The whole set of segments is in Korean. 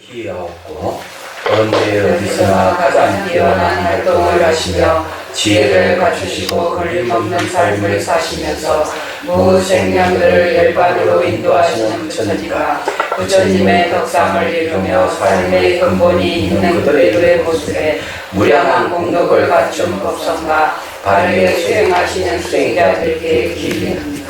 기여하고 언제 어디서나 가장 뛰어난 활동을 하시며 지혜를 갖추시고 걸림없는 삶을 사시면서 무생명들을 열반으로 인도하시는 부처님과 부처님의 덕상을 이루며 삶의 근본이 있는 그들의 모습에 무량한 공덕을 갖춘 법성과 바르게 수행하시는 수행자들께 기립니다.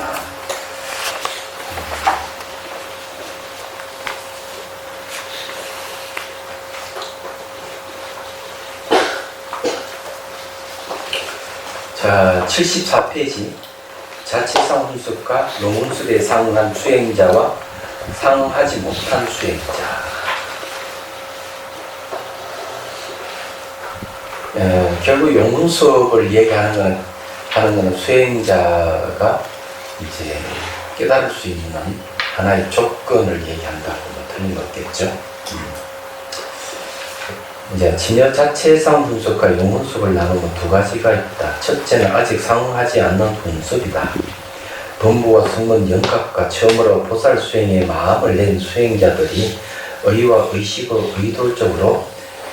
자, 74페이지 자체상 훈습과 용훈습에 상응한 수행자와 상응하지 못한 수행자. 결국 용훈습을 얘기하는 거는 수행자가 이제 깨달을 수 있는 하나의 조건을 얘기한다고 틀린 거겠죠. 이제 진여 자체상 훈습과 용훈습을 나누면 두 가지가 있다. 첫째는 아직 상응하지 않는 훈습이다. 범부와 승문 영각과 처음으로 보살 수행에 마음을 낸 수행자들이 의와 의식을 의도적으로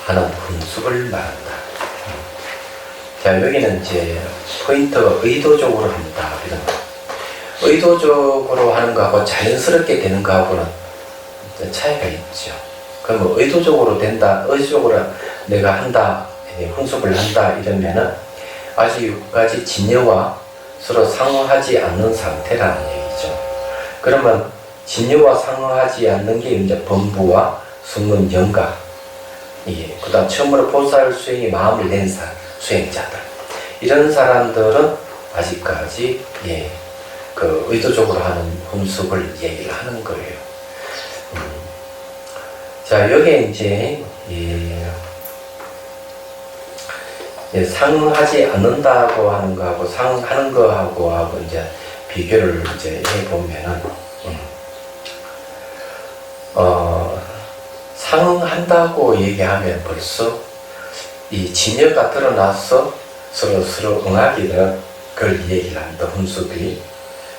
하는 훈습을 말한다. 자, 여기는 이제 포인트가 의도적으로 한다 이런 거. 의도적으로 하는 거하고 자연스럽게 되는 거하고는 차이가 있죠. 그러면 의도적으로 된다, 의도적으로 내가 한다, 훈습을 한다 이러면은 아직까지 진여와 서로 상응하지 않는 상태라는 얘기죠. 그러면 진여와 상응하지 않는 게 이제 범부와 승문 영각, 그 다음 처음으로 보살 수행에 마음을 낸 수행자들, 이런 사람들은 아직까지 그 의도적으로 하는 훈습을 얘기를 하는 거예요. 자, 여기에 이제 상응하지 않는다고 하는 거하고 상응하는 거하고 이제 비교를 이제 해보면은 상응한다고 얘기하면 벌써 이 진여가 드러나서 서로 응하게 되는 걸 얘기를 한다, 훈습이.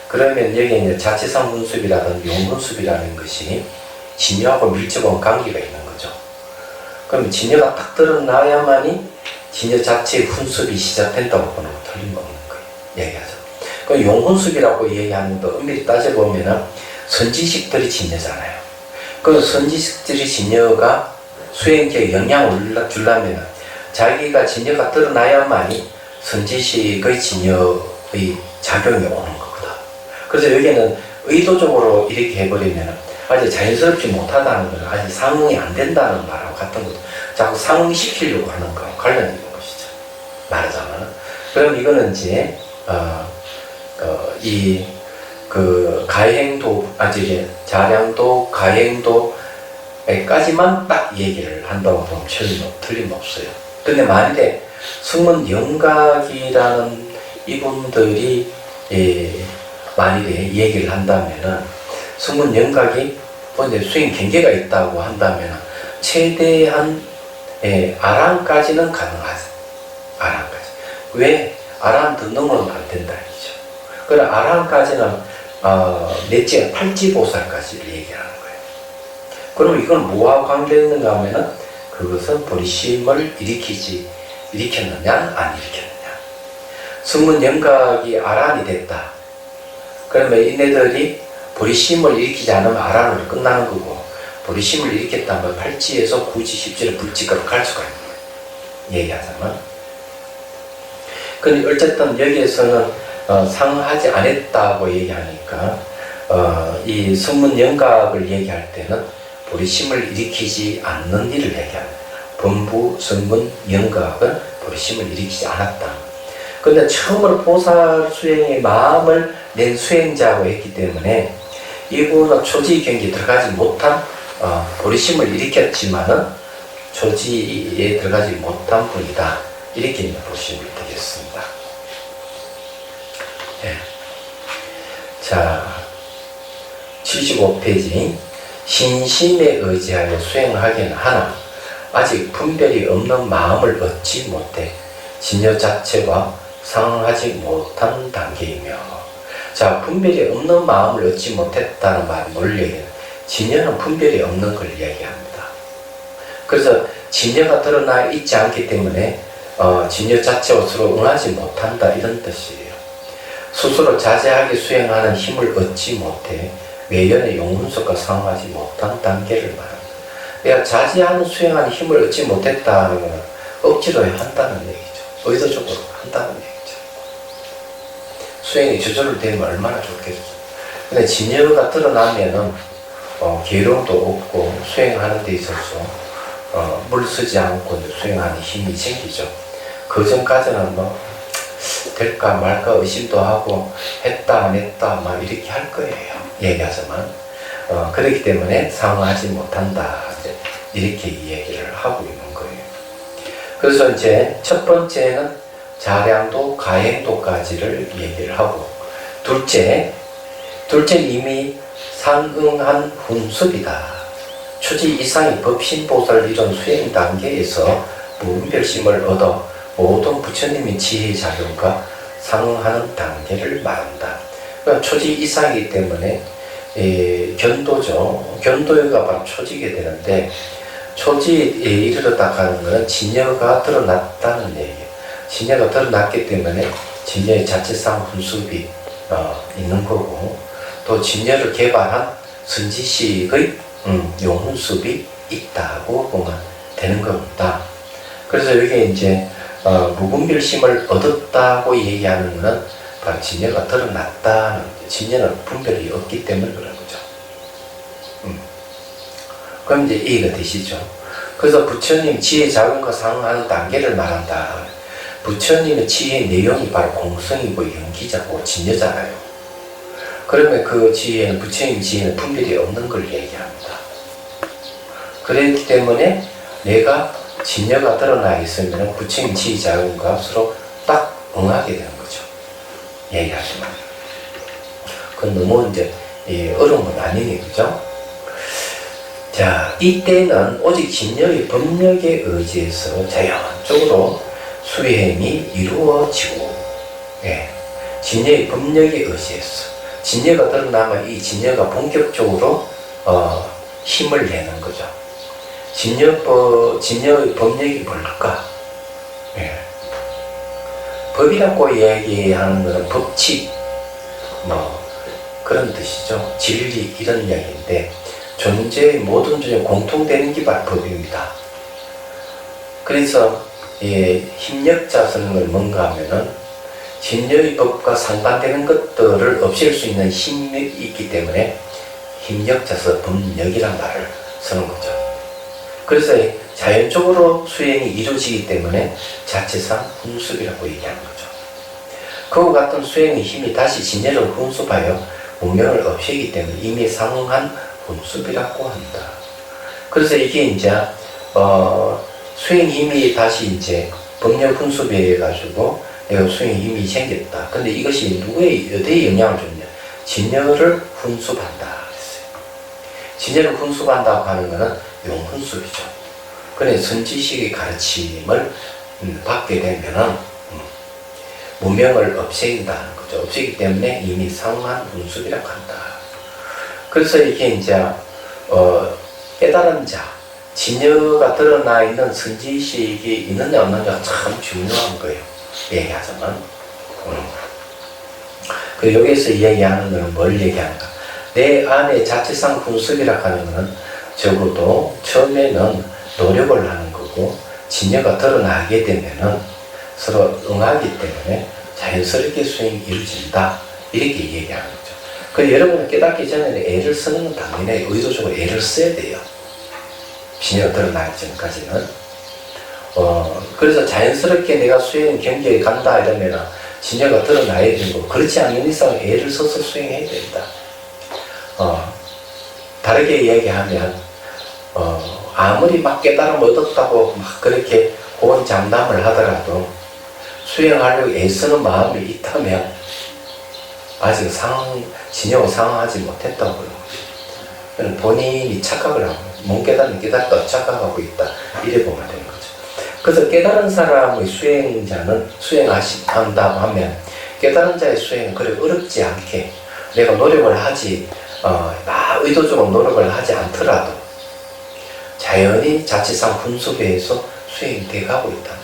그러면 여기 이제 자체상 훈습이라든지 용훈습이라는 것이 진여하고 밀접한 관계가 있는 거죠. 그럼 진여가 딱 드러나야만이 진여 자체의 훈습이 시작된다고 보는 거 틀림없는 거예요. 얘기하죠. 그럼 용훈습이라고 얘기하는 것도 엄밀히 따져보면은 선지식들이 진여잖아요. 그 선지식들이 진여가 수행자에 영향을 주려면 자기가 진여가 드러나야만이 선지식의 진여의 작용이 오는 거거든. 그래서 여기는 의도적으로 이렇게 해버리면 아직 자연스럽지 못하다는 것은 아직 상응이 안 된다는 말하고 같은 것도 자꾸 상응시키려고 하는 거하고 관련이 있는 것이죠. 말하자면. 그럼 이거는 이제, 가행도, 자량도, 가행도까지만 딱 얘기를 한다고 보면 틀림없어요. 근데 만일에 승문 영각이라는 이분들이, 만일에 얘기를 한다면은 승문 영각이 이제 수행 경계가 있다고 한다면 최대한 아랑까지는 가능하죠. 아랑까지. 왜? 아랑 더 넘으면 안 된다 이죠. 그래 아랑까지는 넷째 팔지보살까지를 얘기하는 거예요. 그럼 이건 뭐하고 관계 있는가 하면은 그것은 보리심을 일으켰느냐 안 일으켰느냐. 승문 영각이 아란이 됐다. 그러면 이네들이 보리심을 일으키지 않으면 아란으로 끝나는 거고, 보리심을 일으켰다면 8지에서 9지, 10지를 불지가로 갈 수가 있는 거예요. 얘기하자면. 근데 어쨌든 여기에서는 상응하지 않았다고 얘기하니까 이 승문 영각을 얘기할 때는 보리심을 일으키지 않는 일을 얘기합니다. 범부, 승문, 영각은 보리심을 일으키지 않았다. 근데 처음으로 보살 수행의 마음을 낸 수행자고 했기 때문에 이분은 초지 경계에 들어가지 못한 보리심을 일으켰지만은 초지에 들어가지 못한 분이다. 이렇게 보시면 되겠습니다. 자, 75페이지. 신심에 의지하여 수행하기는 하나 아직 분별이 없는 마음을 얻지 못해 진여 자체와 상응하지 못한 단계이며. 자, 분별이 없는 마음을 얻지 못했다는 말은 뭘 얘기해요? 진여는 분별이 없는 걸 얘기합니다. 그래서 진여가 드러나 있지 않기 때문에 진여 자체와 서로 응하지 못한다 이런 뜻이에요. 스스로 자제하게 수행하는 힘을 얻지 못해 외연의 용훈속과 상응하지 못한 단계를 말합니다. 내가 자제하는 수행하는 힘을 얻지 못했다 하면 억지로 한다는 얘기죠. 의도적으로 한다는 얘기죠. 수행이 저절로 되면 얼마나 좋겠어. 근데 진여가 드러나면은 괴로움도 없고 수행하는 데 있어서 물쓰지 않고 수행하는 힘이 생기죠. 그 전까지는 뭐 될까 말까 의심도 하고 했다 안 했다 막 이렇게 할 거예요. 얘기하지만 그렇기 때문에 상응하지 못한다 이렇게 얘기를 하고 있는 거예요. 그래서 이제 첫 번째는 자량도 가행도까지를 얘기를 하고 둘째 이미 상응한 훈습이다. 추지 이상의 법신보살 이런 수행 단계에서 무분별심을 얻어 모든 부처님의 지혜 자료가 상응하는 단계를 말한다. 그러니까 초지 이상이기 때문에 견도죠. 견도가 바로 초지게 되는데 초지에 이르렀다 하는 것은 진여가 드러났다는 얘기예요. 진여가 드러났기 때문에 진여의 자체상 훈습이 있는 거고 또 진여를 개발한 선지식의 용훈습이 있다고 보면 되는 겁니다. 그래서 여기 이제 무분별심을 얻었다고 얘기하는 것은 바로 진여가 드러났다는 진여는 분별이 없기 때문에 그런 거죠. 그럼 이제 이해가 되시죠? 그래서 부처님 지혜 자금과 상응하는 단계를 말한다. 부처님의 지혜의 내용이 바로 공성이고 연기자고 진여잖아요. 그러면 그 지혜는 부처님 지혜는 분별이 없는 걸 얘기합니다. 그렇기 때문에 내가 진여가 드러나 있으면 부처님 지혜 자금과 서로 딱 응하게 되는 거죠. 얘기하지만 그건 너무 이제 어려운 건 아니니 그죠? 자, 이때는 오직 진여의 법력에 의지해서 자연적으로 수행이 이루어지고, 진여의 법력에 의지해서 진여가 드러나면 이 진여가 본격적으로 힘을 내는 거죠. 진여의 법력이 뭘까? 법이라고 얘기하는 것은 법칙, 그런 뜻이죠. 진리 이런 이야기인데. 존재의 모든 존재 공통되는 게 바로 법입니다. 그래서 힘력자서는 걸 뭔가 하면은 진여의 법과 상반되는 것들을 없앨 수 있는 힘이 있기 때문에 힘력자서 법력이란 말을 쓰는 거죠. 그래서 자연적으로 수행이 이루어지기 때문에 자체상 훈습이라고 얘기하는 거죠. 그와 같은 수행의 힘이 다시 진여를 훈습하여 운명을 없애기 때문에 이미 상응한 훈습이라고 한다. 그래서 이게 이제 수행 힘이 다시 이제 법력 훈습에 가지고 내가 수행 힘이 생겼다. 근데 이것이 어디에 영향을 줬냐? 진여를 훈습한다 했어요. 진여를 훈습한다고 하는 것은 용훈습이죠. 그래 선지식의 가르침을 받게 되면은 무명을 없앤다는 거죠. 없애기 때문에 이미 상응한 훈습이라고 한다. 그래서 이게 이제 깨달은 자, 진여가 드러나 있는 선지식이 있느냐 없느냐가 참 중요한 거예요. 얘기하자면. 그 여기에서 얘기하는 것은 뭘 얘기하는가? 내 안에 자체상 훈습이라고 하는 것은 적어도 처음에는 노력을 하는 거고 진여가 드러나게 되면은 서로 응하기 때문에 자연스럽게 수행이 이루어진다. 이렇게 얘기하는 거죠. 그 여러분은 깨닫기 전에는 애를 쓰는 건 당연히 의도적으로 애를 써야 돼요. 진여가 드러나기 전까지는. 그래서 자연스럽게 내가 수행 경계에 간다 이러면 진여가 드러나야 되고 그렇지 않는 이상 애를 써서 수행해야 된다. 다르게 이야기하면 아무리 막 깨달음 얻었다고 막 그렇게 고언장담을 하더라도 수행하려고 애쓰는 마음이 있다면 아직 진여가 상응하지 못했다고 그러는 거죠. 본인이 착각을 하고 못 깨달은 깨닫다 착각하고 있다 이래 보면 되는 거죠. 그래서 깨달은 사람의 수행자는 수행한다고 하면 깨달은 자의 수행은 그래 어렵지 않게 내가 노력을 하지 의도적으로 노력을 하지 않더라도 자연히 자체상 분수에 의해서 수행돼 가고 있다.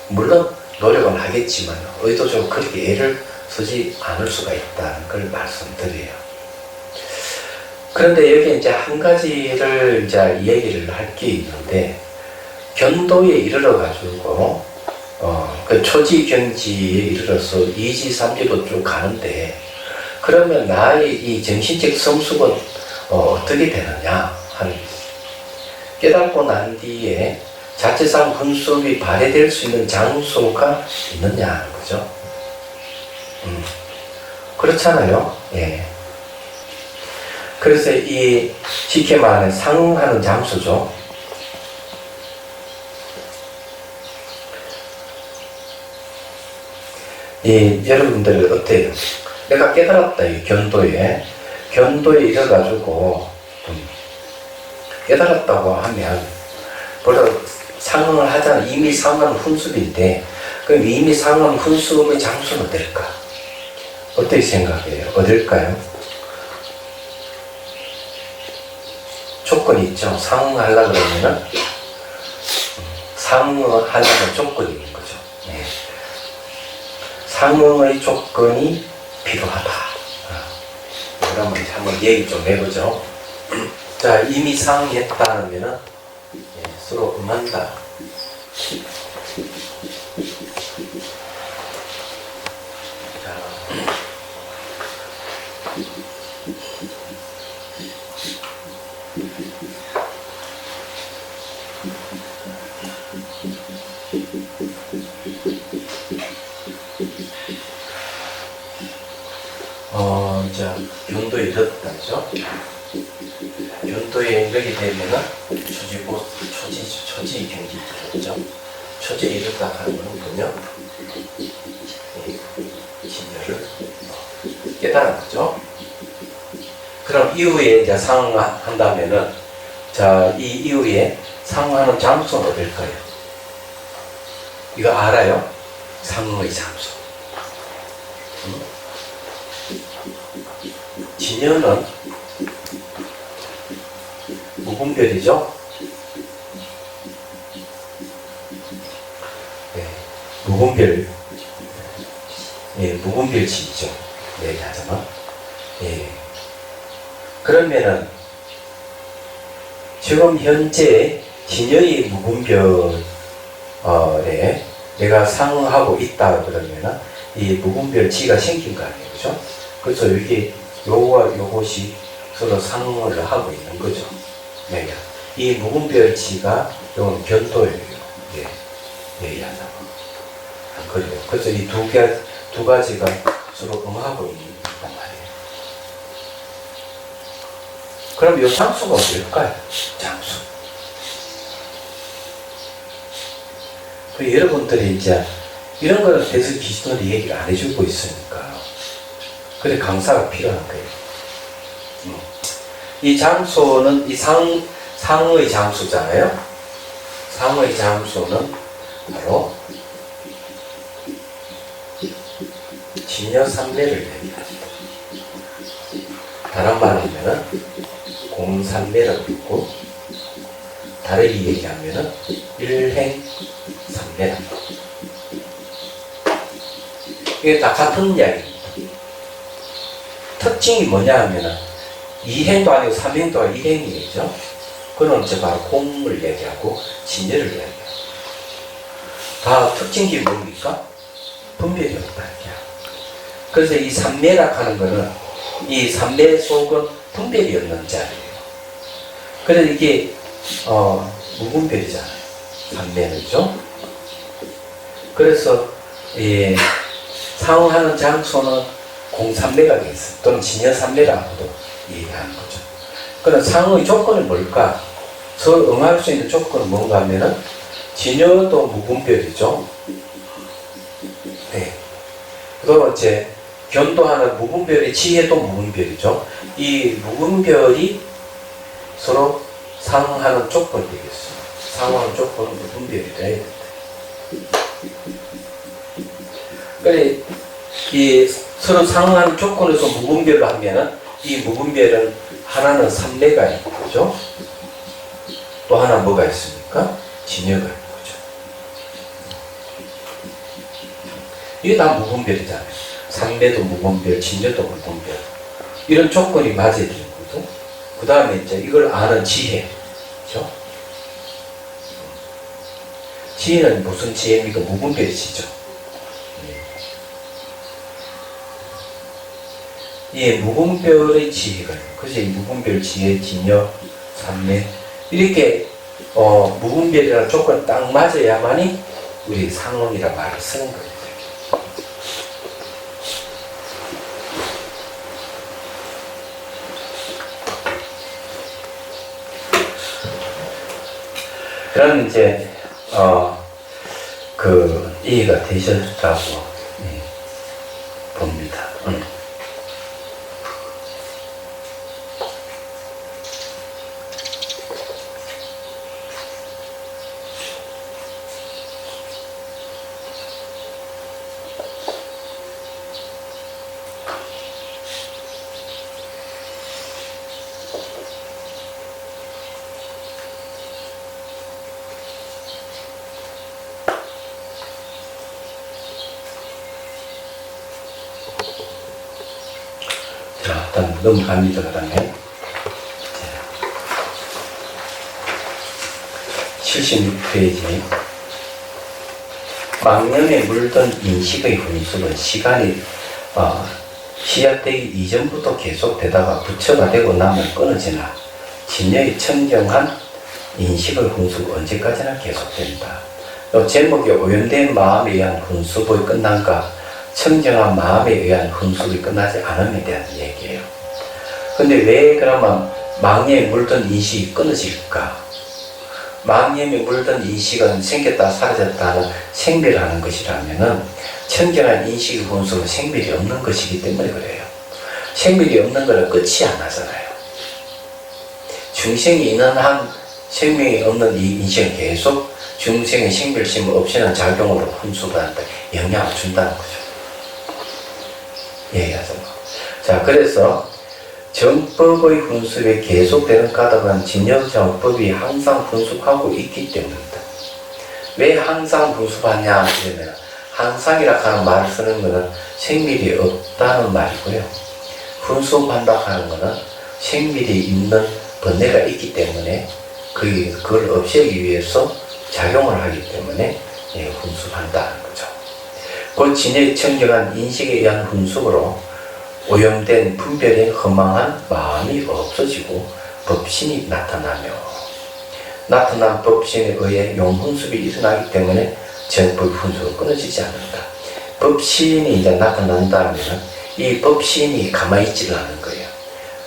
물론 노력은 하겠지만 의도적으로 그렇게 애를 쓰지 않을 수가 있다는 걸 말씀드려요. 그런데 여기 이제 한 가지를 이제 얘기를 할 게 있는데, 견도에 이르러 가지고 그 초지 경지에 이르러서 이지삼지로 쭉 가는데, 그러면 나의 이 정신적 성숙은 어떻게 되느냐 하는, 깨닫고 난 뒤에 자체상 분수이 발휘될 수 있는 장소가 있느냐 하는 거죠. 그렇잖아요. 예. 그래서 이 쉽게 말하는 상응하는 장소죠. 여러분들 어때요? 내가 깨달았다, 이 견도에 이래가지고 깨달았다고 하면 벌써 상응을 하잖아. 이미 상응하는 훈습인데, 그럼 이미 상응하는 훈습의 장소는 어떨까? 어떻게 생각해요? 어딜까요? 조건이 있죠. 상응하려고 그러면은 상응하려면 조건이 있는 거죠. 네. 상응의 조건이 필요하다. 그러면 한번 얘기 좀 해보죠. 자, 이미 상응했다면은 서로 응한다. 자, 견도에 이르렀다죠. 견도에 이르게 되면은 초지 경지 이르죠. 초지에 이르다 하는 것은 뭐냐? 진여를 깨달은 거죠. 그럼 이후에 이제 상응한다면은, 자, 이 이후에 상응하는 장소는 어딜까요? 이거 알아요? 상응의 장소. 진여는 무분별이죠. 네, 무분별, 무분별치이죠. 얘기하자면, 그러면은 지금 현재 진여의 무분별에 내가 상응하고 있다 그러면은 이 무분별치가 생긴 거 아니에요, 그죠? 그래서 여기 요거와 요것이 서로 상응을 하고 있는 거죠. 네. 이 무분별치가 요건 견도예요. 얘기하자면. 그래요. 그래서 이 두 가지가 서로 응하고 있는 말이에요. 그럼 이 장소가 어딜까요? 장소. 여러분들이 이제 이런 거는 대수 기준으로 얘기를 안 해주고 있으니까. 그래, 강사가 필요한 거예요. 이 장소는 이 상의 장소잖아요. 상의 장소는 바로 진여삼매를 얘기합니다. 다른 말로 하면은 공삼매라고 있고, 다르게 얘기하면은 일행삼매라고. 이게 다 같은 이야기입니다. 특징이 뭐냐 하면은 이행도 아니고 삼행도 아니고 일행이죠. 그건 이제 바로 공을 얘기하고 진여를 얘기해요. 다 특징이 뭡니까? 분별이 없다. 그래서 이 삼매락 하는 거는 이 삼매 속은 분별이 없는 자리예요. 그래서 이게 무분별이잖아요. 삼매는죠. 그래서 상응하는 장소는 공삼매가 있어, 또는 진여삼매라고도 얘기하는 거죠. 그럼 상의 조건은 뭘까? 서로 응할 수 있는 조건은 뭔가 하면은 진여도 무분별이죠. 네. 또 이제 견도하는 무분별의 지혜도 무분별이죠. 이 무분별이 서로 상응하는 조건이 되겠어요. 상응하는 조건은 무분별이 돼야 됩니다. 그래, 이 서로 상응하는 조건에서 무분별로 하면은 이 무분별은 하나는 삼매가 있고, 그죠? 또 하나 뭐가 있습니까? 진여가 있는 거죠. 이게 다 무분별이잖아요. 상대도 무분별, 진여도 무분별. 이런 조건이 맞아야 되는 거죠. 그 다음에 이제 이걸 아는 지혜. 그죠? 지혜는 무슨 지혜입니까? 무분별의 지죠. 이 무분별의 지혜가 그래서 이 무분별 지혜, 진여, 삼매 이렇게 무분별이라는 조건 딱 맞아야만이 우리 상론이라 말을 쓰는 거예요. 그럼 이제 이해가 되셨다고 봅니다. 자, 일단 넘어갑니다. 그 다음에 76페이지 망념에 물든 인식의 훈습은 시간이 시작되기 이전부터 계속되다가 부처가 되고 나면 끊어지나 진여의 청정한 인식의 훈습은 언제까지나 계속된다. 제목이 오염된 마음에 의한 훈습이 끝난가 청정한 마음에 의한 훈습이 끝나지 않음에 대한 얘기예요. 근데 왜 그러면 망념에 물든 인식이 끊어질까? 망념에 물든 인식은 생겼다 사라졌다는 생멸하는 것이라면은 청정한 인식의 훈습은 생멸이 없는 것이기 때문에 그래요. 생멸이 없는 거는 끝이 안 나잖아요. 중생이 있는 한 생명이 없는 이 인식은 계속 중생의 생멸심 없이는 작용으로 훈수한테 영향을 준다는 거죠. 얘기하죠. 자, 그래서 정법의 훈습이 계속되는 까닭은 진여정법이 항상 훈습하고 있기 때문입니다. 왜 항상 훈습하냐 이러면 항상이라 하는 말을 쓰는 것은 생밀이 없다는 말이고요. 훈습한다 하는 것은 생밀이 있는 번뇌가 있기 때문에 그걸 없애기 위해서 작용을 하기 때문에 훈습한다는 거죠. 곧 진여의 청정한 인식에 의한 훈습으로 오염된 분별의 허망한 마음이 없어지고 법신이 나타나며 나타난 법신에 의해 용훈습이 일어나기 때문에 정법의 훈습은 끊어지지 않는다. 법신이 이제 나타난다면 이 법신이 가만히 있지를 않은 거예요.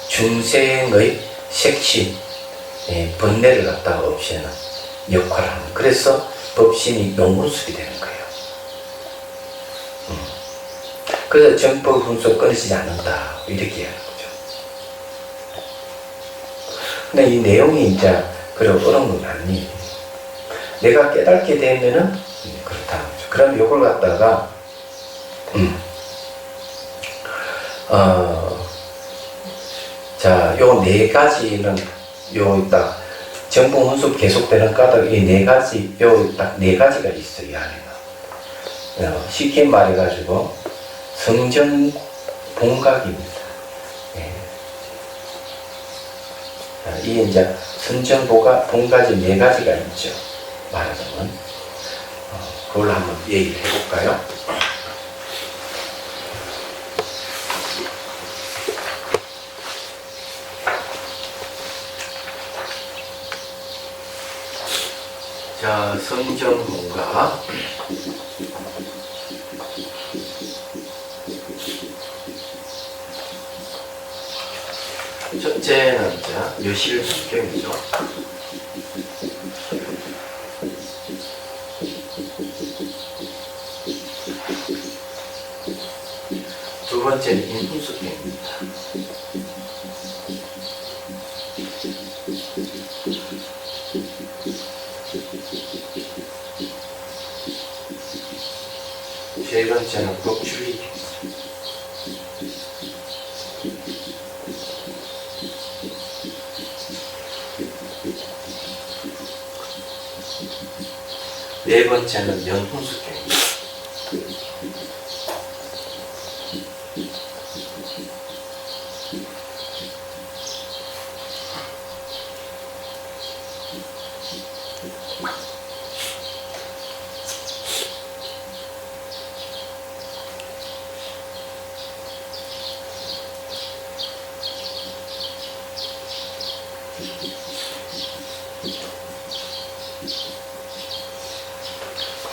중생의 색시, 번뇌를 갖다가 없애는 역할을 하는. 그래서 법신이 용훈습이 되는 거예요. 그래서 정법 훈습 끊어지지 않는다 이렇게 하는 거죠. 근데 이 내용이 이제 그래 어려운 건 아니에요. 내가 깨닫게 되면은 그렇다는 거죠. 그럼 요걸 갖다가 자, 요 네 가지는 요 딱 정법 훈습 계속되는 까닭 이 네 가지 요 딱 네 가지가 있어요. 이 안에는 쉽게 말해가지고 성전 봉각입니다. 이 이제 성전 봉각이 네 가지가 있죠. 말하자면 그걸 한번 얘기를 해볼까요? 자, 성전 봉각. 첫째는 묘실 성경이죠. 두 번째는 인훈수경입니다. 세 번째는 법주의. 네 번째는 연훈수경입니다.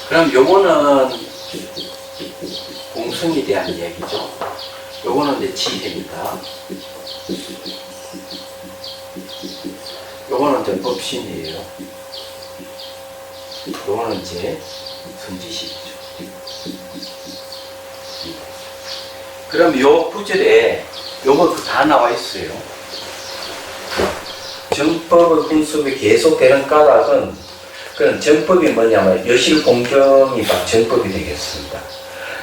그럼 요거는 공성에 대한 이야기죠. 요거는 이제 지혜입니다. 요거는 이제 법신이에요. 요거는 이제 선지식이죠. 그럼 요 구절에 요거 다 나와 있어요. 정법의 훈습이 계속되는 까닭은 그런 정법이 뭐냐면 여실공경이 바 정법이 되겠습니다.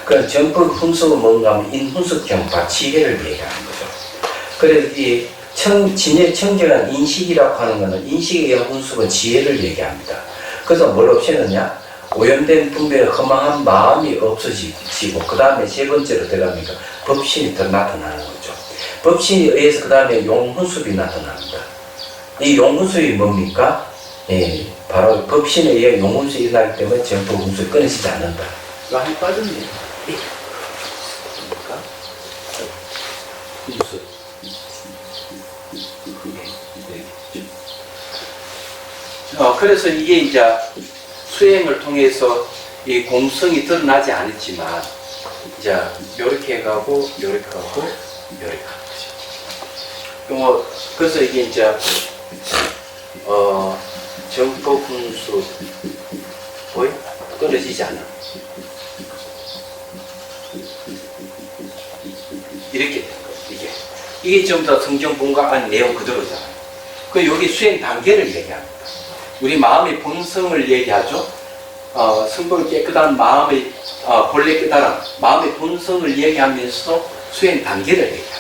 그런 정법 훈습은 뭔가 하면 인훈습경 바 지혜를 얘기하는 거죠. 그래서 이 진의 청결한 인식이라고 하는 것은 인식에 의한 훈습은 지혜를 얘기합니다. 그래서 뭘 없애느냐? 오염된 분별의 허망한 마음이 없어지고 그 다음에 세 번째로 들어가니까 법신이 더 나타나는 거죠. 법신에 의해서 그 다음에 용훈습이 나타납니다. 이 용훈습이 뭡니까? 예, 바로 법신에 의해 용훈습이 일어나기 때문에 정법 훈습이 끊어지지 않는다. 이거 한 빠졌네요. 뭡니까? 훈습. 그래서 이게 이제 수행을 통해서 이 공성이 드러나지 않았지만 이제 요렇게 가고 요렇게 가고 요렇게 가는 거죠. 그래서 이게 이제 정법 훈수 거의 끊어지지 않아. 이렇게 되는 거예요. 이게 전부 다 성경 본과 안 내용 그대로잖아요. 그 여기 수행 단계를 얘기합니다. 우리 마음의 본성을 얘기하죠. 성불 깨끗한 마음의 본래 깨달음, 마음의 본성을 얘기하면서 수행 단계를 얘기합니다.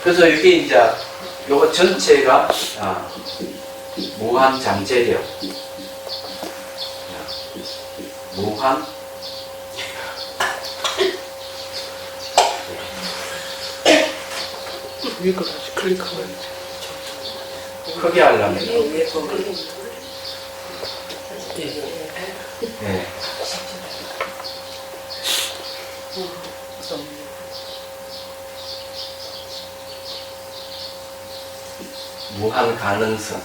그래서 이게 이제 요거 전체가 무한 장제력, 무한 위에 거 다시 클릭하면 크게 하려면 네. 무한 가능성.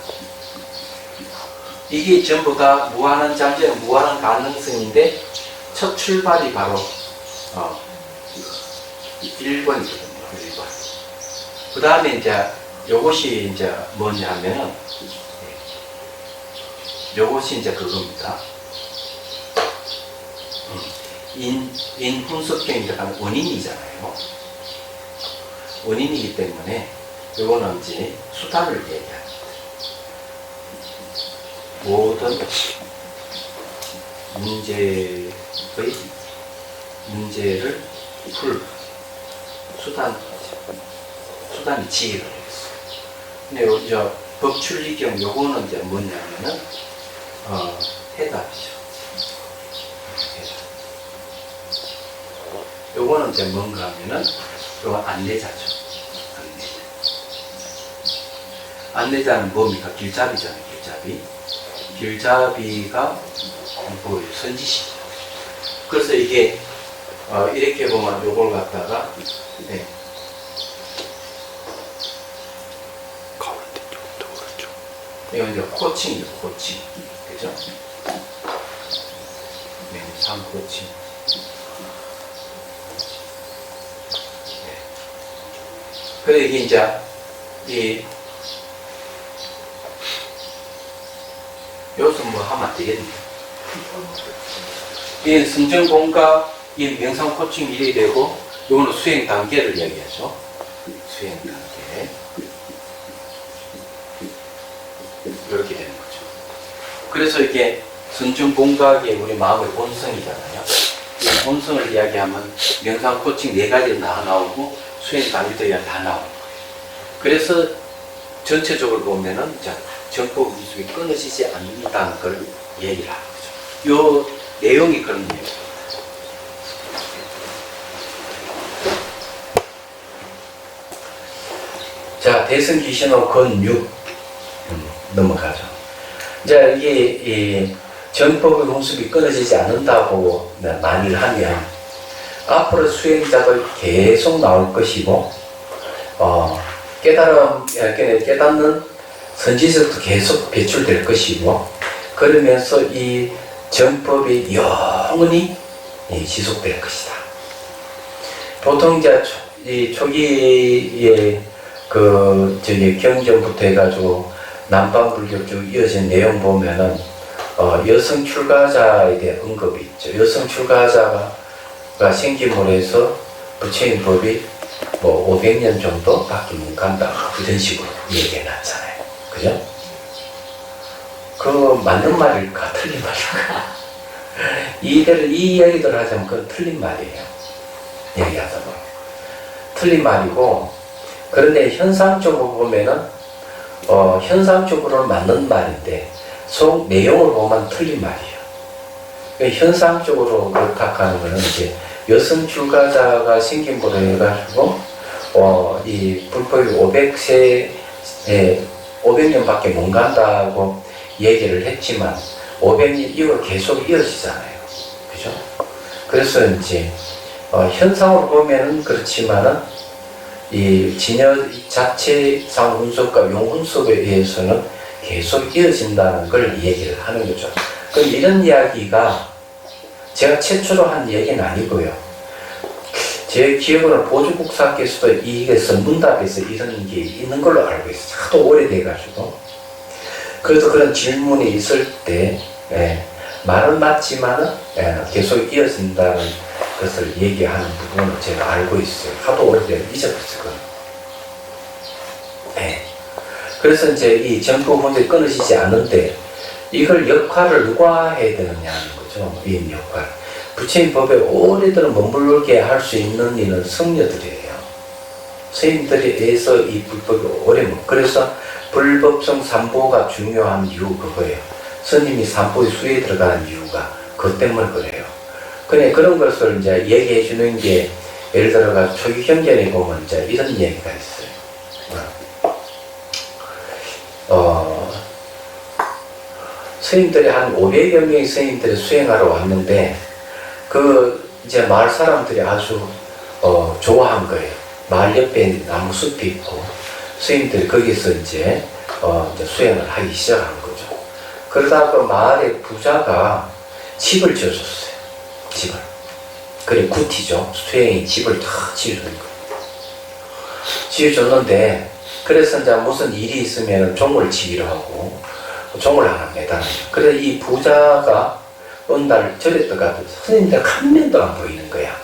이게 전부 다 무한한 잠재, 무한한 가능성인데 첫 출발이 바로 1번이거든요. 1번. 그 다음에 이제 요것이 이제 뭐냐 하면은 요것이 이제 그겁니다. 인훈습경이라고 하는 원인이잖아요. 원인이기 때문에 요거는 이제 수단을 얘기합니다. 모든 문제를 풀 수단이 지혜가 되겠어요. 근데 요 법출리경 요거는 이제 뭐냐면은 해답이죠. 요거는 이제 뭔가 하면은 요거 안내자죠. 안내자는 뭡니까? 길잡이잖아요. 길잡이가 뭐 선지시죠. 그래서 이게 이렇게 보면 요걸 갖다가 가운데 좀더 그렇죠. 이건 이제 코칭이죠. 코칭. 그죠? 상 코칭. 그래 이게 이제 여기서 뭐 하면 안 되겠네. 이 성전공과 이 명상 코칭 일이 되고, 이거는 수행 단계를 이야기하죠. 수행 단계. 이렇게 되는 거죠. 그래서 이게 성전공각이 우리 마음의 본성이잖아요. 이 본성을 이야기하면 명상 코칭 4가지 다 나오고, 수행 단계도 다 나오는 거예요. 그래서 전체적으로 보면은, 정법 기술이 끊어지지 않는다는 걸 얘기를 하는 거죠. 요 내용이 그런 내용입니다. 자, 대승 귀신호 건6 넘어가죠. 자, 이게 이 정법의 공습이 끊어지지 않는다고 만일 하면 앞으로 수행자들 계속 나올 것이고, 깨닫는 선지석도 계속 배출될 것이고, 그러면서 이 정법이 영원히 지속될 것이다. 보통 이제 이 초기에 경전부터 해가지고 남방불교 쭉 이어진 내용 보면은 여성 출가자에 대한 언급이 있죠. 여성 출가자가 생김으로 해서 부처님 법이 뭐 500년 정도 밖에 못 간다, 이런 식으로 얘기해 놨잖아요. 그죠? 그 맞는 말일까 틀린 말일까? 이 얘기들 하자면 그건 틀린 말이에요. 얘기하자면 틀린 말이고, 그런데 현상적으로 보면은 현상적으로는 맞는 말인데 속 내용을 보면 틀린 말이에요. 그러니까 현상적으로 그렇다는 거는 이제 여성 출가자가 생김으로 해가지고 이 불법이 500년밖에 못 간다고 얘기를 했지만 500년 이후로 계속 이어지잖아요. 그죠? 그래서 이제 현상으로 보면은 그렇지만은 이 진여 자체상 운석과 용운석에 의해서는 계속 이어진다는 걸 얘기를 하는 거죠. 그럼 이런 이야기가 제가 최초로 한 얘기는 아니고요. 제 기억으로는 보주국사께서도 이게서 문답에서 이런 게 있는 걸로 알고 있어요. 하도 오래돼가지고. 그래서 그런 질문이 있을 때 말은 맞지만은 계속 이어진다는 것을 얘기하는 부분을 제가 알고 있어요. 하도 오래돼서 잊어버렸어요. 그래서 이제 이 정법 문제 끊어지지 않는데 이걸 역할을 누가 해야 되느냐는 거죠. 이 역할. 부처님 법에 오래도록 머물게 할 수 있는 이는 성녀들이에요. 스님들에 의해서 이 불법이 오래 그래서 불법성 삼보가 중요한 이유 그거예요. 스님이 삼보의 수에 들어가는 이유가 그것 때문에 그래요. 근데 그런 것을 이제 얘기해 주는 게 예를 들어가 초기 경전에 보면 이제 이런 얘기가 있어요. 스님들이 한 500여 명의 스님들이 수행하러 왔는데 이제 마을 사람들이 아주 좋아한 거예요. 마을 옆에 나무 숲이 있고 스님들이 거기서 이제 수행을 하기 시작한 거죠. 그러다가 마을의 부자가 집을 지어줬어요. 집을. 그래 구티죠. 수행이 집을 다 지어준 거예요. 지어줬는데 그래서 이제 무슨 일이 있으면 종을 지기로 하고 종을 하나 매달아요. 그래서 이 부자가 어느 날 절에 들어가도 스님들 한 명도 안 보이는 거야.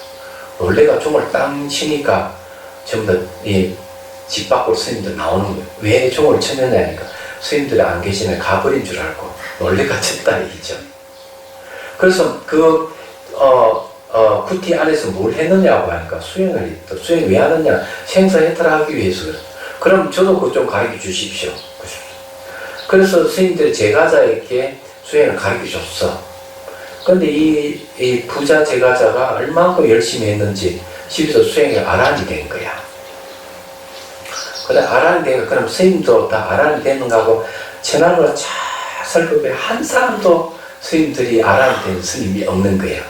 원래가 종을 땅 치니까 전부 다 집 밖으로 스님들 나오는 거예요. 왜 종을 쳐내냐니까 스님들이 안 계시면 가버린 줄 알고 원래가 쳤다 얘기죠. 그래서 구티 안에서 뭘 했느냐고 하니까 수행 왜 하느냐? 생사해탈하기 위해서 그래. 그럼 저도 그거 좀 가르쳐 주십시오. 그래서 스님들이 제가자에게 수행을 가르쳐 줬어. 근데 이 부자 제가자가 얼마큼 열심히 했는지 집에서 수행에 아란이 된 거야. 그래, 아란이 되니까 그럼 스님도 다 아란이 되는가 하고 천안으로 쫙 살펴보면 한 사람도 스님들이 아란이 된 스님이 없는 거야.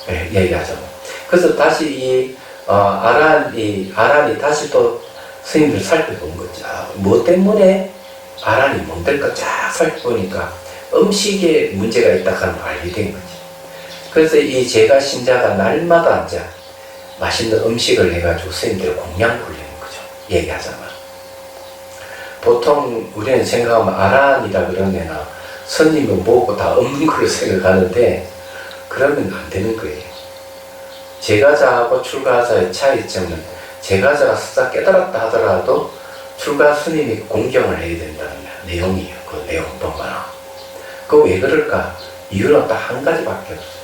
얘기하자면. 그래서 다시 아란이 다시 또 스님들 살펴본 거죠. 뭐 때문에 아란이 못 될까 쫙 살펴보니까 음식에 문제가 있다 하는 걸 알게 된 거지. 그래서 이 제가 신자가 날마다 이제 맛있는 음식을 해가지고 스님들의 공양을 올리는 거죠. 얘기하자면. 보통 우리는 생각하면 아란이라 그러면 스님은 뭐고 다 없는 걸로 생각하는데 그러면 안 되는 거예요. 제가자하고 출가자의 차이점은 제가자가 스사 깨달았다 하더라도 출가 스님이 공경을 해야 된다는 내용이에요. 그 내용 보면. 그거 왜 그럴까? 이유는 딱 한 가지밖에 없어요.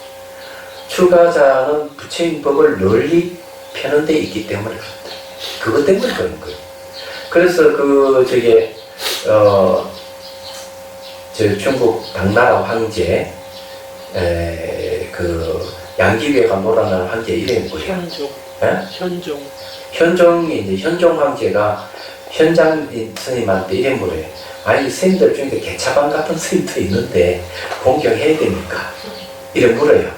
출가자는 부처님 법을 널리 펴는 데 있기 때문에 그렇다. 그것 때문에 그런 거예요. 그래서 저 중국 당나라 황제 그 양귀비가 몰아난 황제 이름이 뭐예요? 현종. 예? 현종. 현종이 이제 현종 황제가 현장 스님한테 이래 물어요. 아니 스님들 중에 개차반 같은 스님도 있는데 공경해야 됩니까? 이래 물어요.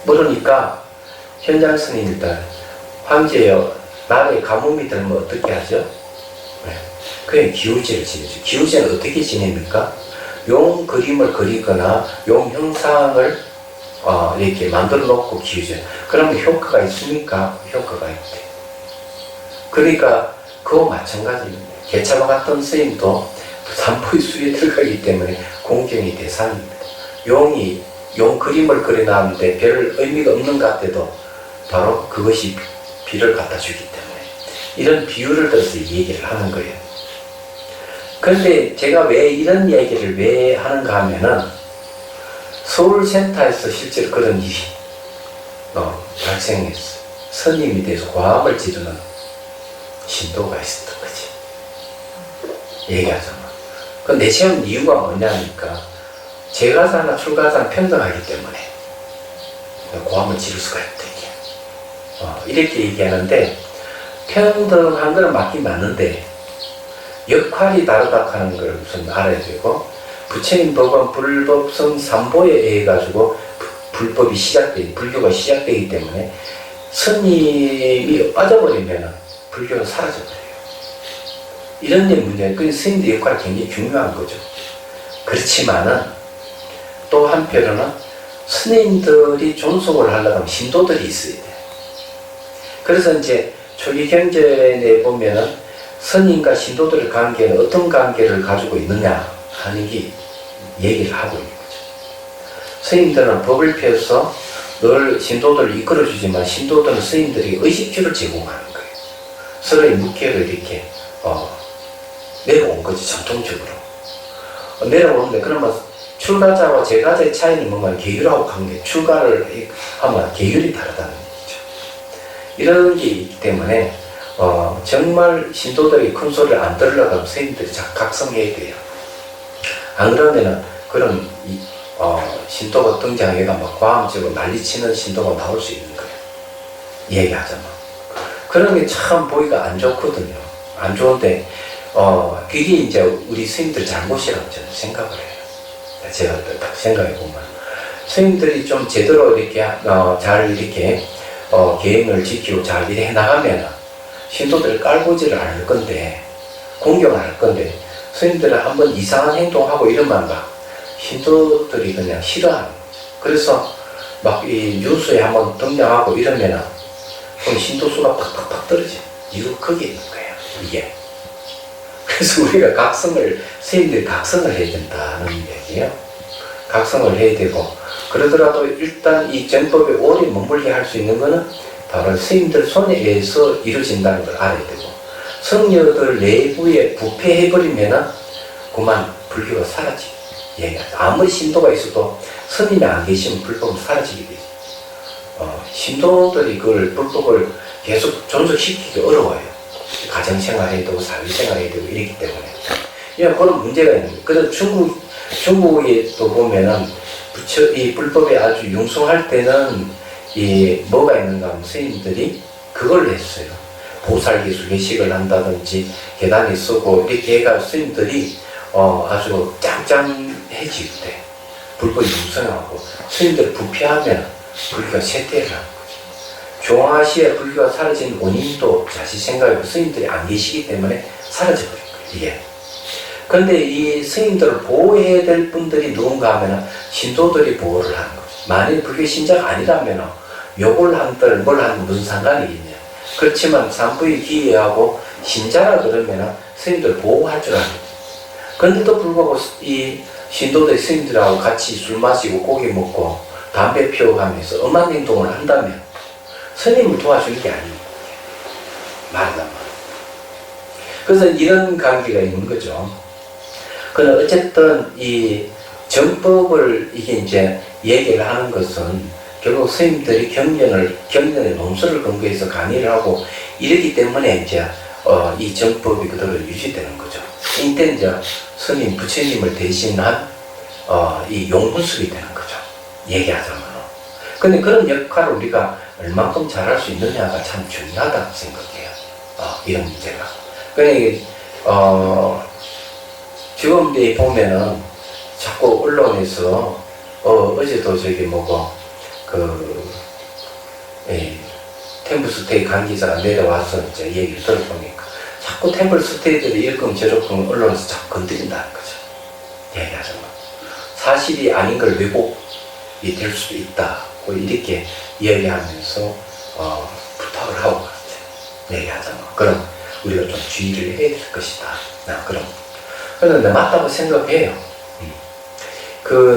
물으니까 현장 스님들 황제여 나라에 가뭄이 들면 어떻게 하죠? 그냥 기우제를 지내죠. 기우제는 어떻게 지냅니까? 용 그림을 그리거나 용 형상을 이렇게 만들어 놓고 기우제. 그러면 효과가 있습니까? 효과가 있대. 그러니까 그거 마찬가지입니다. 개차바 같은 스님도 산보의 수에 들어가기 때문에 공경이 대상입니다. 용 그림을 그려놨는데 별 의미가 없는 것 같아도 바로 그것이 비를 갖다 주기 때문에 이런 비유를 들어서 얘기를 하는 거예요. 그런데 제가 왜 이런 얘기를 왜 하는가 하면은 서울센터에서 실제로 그런 일이 발생했어요. 스님에 대해서 고함을 지르는 신도가 있었던 거지. 얘기하자면. 그 내세운 이유가 뭐냐니까 제가사나 출가사는 평등하기 때문에 고함을 지를 수가 있다. 이렇게 얘기하는데 평등한 건 맞긴 맞는데 역할이 다르다 하는 걸 우선 알아야 되고 부처님 법은 불법성 삼보에 의해 가지고 불법이 불교가 시작되기 때문에 스님이 빠져버리면 불교는 사라져버려요. 이런 문제는 그 스님들의 역할이 굉장히 중요한 거죠. 그렇지만은 또 한편으로는 스님들이 존속을 하려면 신도들이 있어야 돼요. 그래서 이제 초기 경전에 보면은 스님과 신도들의 관계는 어떤 관계를 가지고 있느냐 하는 게 얘기를 하고 있는 거죠. 스님들은 법을 펴서 늘 신도들을 이끌어주지만 신도들은 스님들이 의식주를 제공하는 거예요. 서로의 묵회를 이렇게 내려온 거지, 전통적으로. 내려오는데 그러면 출가자와 제가자의 차이는 뭐냐면 계율하고 관계, 출가를 하면 계율이 다르다는 얘기죠. 이런 게 있기 때문에 정말 신도들이 큰 소리를 안 들으려고 하면 스님들이 각성해야 돼요. 안 그러면은 그런 신도가 등장해가 막 과함적으로 난리치는 신도가 나올 수 있는 거예요. 얘기하자면. 그런 게 참 보기가 안 좋거든요. 안 좋은데 그게 이제 우리 스님들 잘못이라고 저는 생각을 해요. 제가 딱 생각해 보면 스님들이 좀 제대로 이렇게 잘 이렇게 계획을 지키고 잘 일해 나가면 신도들 깔보지를 않을 건데 공경을 할 건데 스님들은 한번 이상한 행동하고 이러면 막 신도들이 그냥 싫어하는 거죠. 그래서 막 이 뉴스에 한번 등장하고 이러면은 그럼 신도 수가 팍팍팍 떨어져. 이거 거기에 있는 거예요. 이게. 그래서 우리가 스님들이 각성을 해야 된다는 얘기예요. 각성을 해야 되고, 그러더라도 일단 이 정법에 오래 머물게 할 수 있는 거는 바로 스님들 손에 의해서 이루어진다는 걸 알아야 되고, 성녀들 내부에 부패해버리면은 그만 불교가 사라지게 얘기하죠. 아무리 신도가 있어도 스님이 안 계시면 불법은 사라지게 되죠. 신도들이 그걸 불법을 계속 존속시키기 어려워요. 가정생활 해도 사회생활 해도 이렇기 때문에 그런 문제가 있는 거예요. 그래서 중국에 또 보면은 이 불법에 아주 융성할 때는 뭐가 있는가 하면 스님들이 그걸 했어요. 보살기술 회식을 한다든지 계단에 쓰고 이렇게 해가 스님들이 아주 짱짱해질 때 불법이 융성하고 스님들 부패하면 불교가 쇠퇴를 하는 거죠. 중앙아시아 불교가 사라진 원인도 다시 생각해보면 스님들이 안 계시기 때문에 사라져버린 거예요. 이게. 그런데 이 스님들을 보호해야 될 분들이 누군가 하면 신도들이 보호를 하는 거죠. 만일 불교 신자가 아니라면 욕을 한들 뭘 하는 무슨 상관이 있냐. 그렇지만 산부의 기회하고 신자라 그러면 스님들 보호할 줄 아는 거죠. 그런데도 불구하고 이 신도들 스님들하고 같이 술 마시고 고기 먹고 담배 피워가면서 엄한 행동을 한다면 스님을 도와주는 게 아닙니다. 말하자면. 그래서 이런 관계가 있는 거죠. 그러나 어쨌든 이 정법을 이게 이제 얘기를 하는 것은 결국 스님들이 경전의 논술을 근거해서 강의를 하고 이러기 때문에 이제 이 정법이 그대로 유지되는 거죠. 이때 이제 스님, 부처님을 대신한 이 용문술이 되는 거죠. 얘기하자면. 근데 그런 역할을 우리가 얼만큼 잘할 수 있느냐가 참 중요하다고 생각해요. 이런 문제가. 그러니까 지금 보면은 자꾸 언론에서 어제도 저기 뭐고 템플스테이 관계자가 내려와서 이제 얘기를 들어보니까 자꾸 템플스테이들이 이러쿵저러쿵 언론에서 자꾸 건드린다는 거죠. 얘기하자면 사실이 아닌 걸 왜곡이 될 수도 있다. 이렇게 이야기하면서 부탁을 하고 갔어요. 얘기하자면 그럼 우리가 좀 주의를 해야 될 것이다. 그런데 맞다고 생각해요.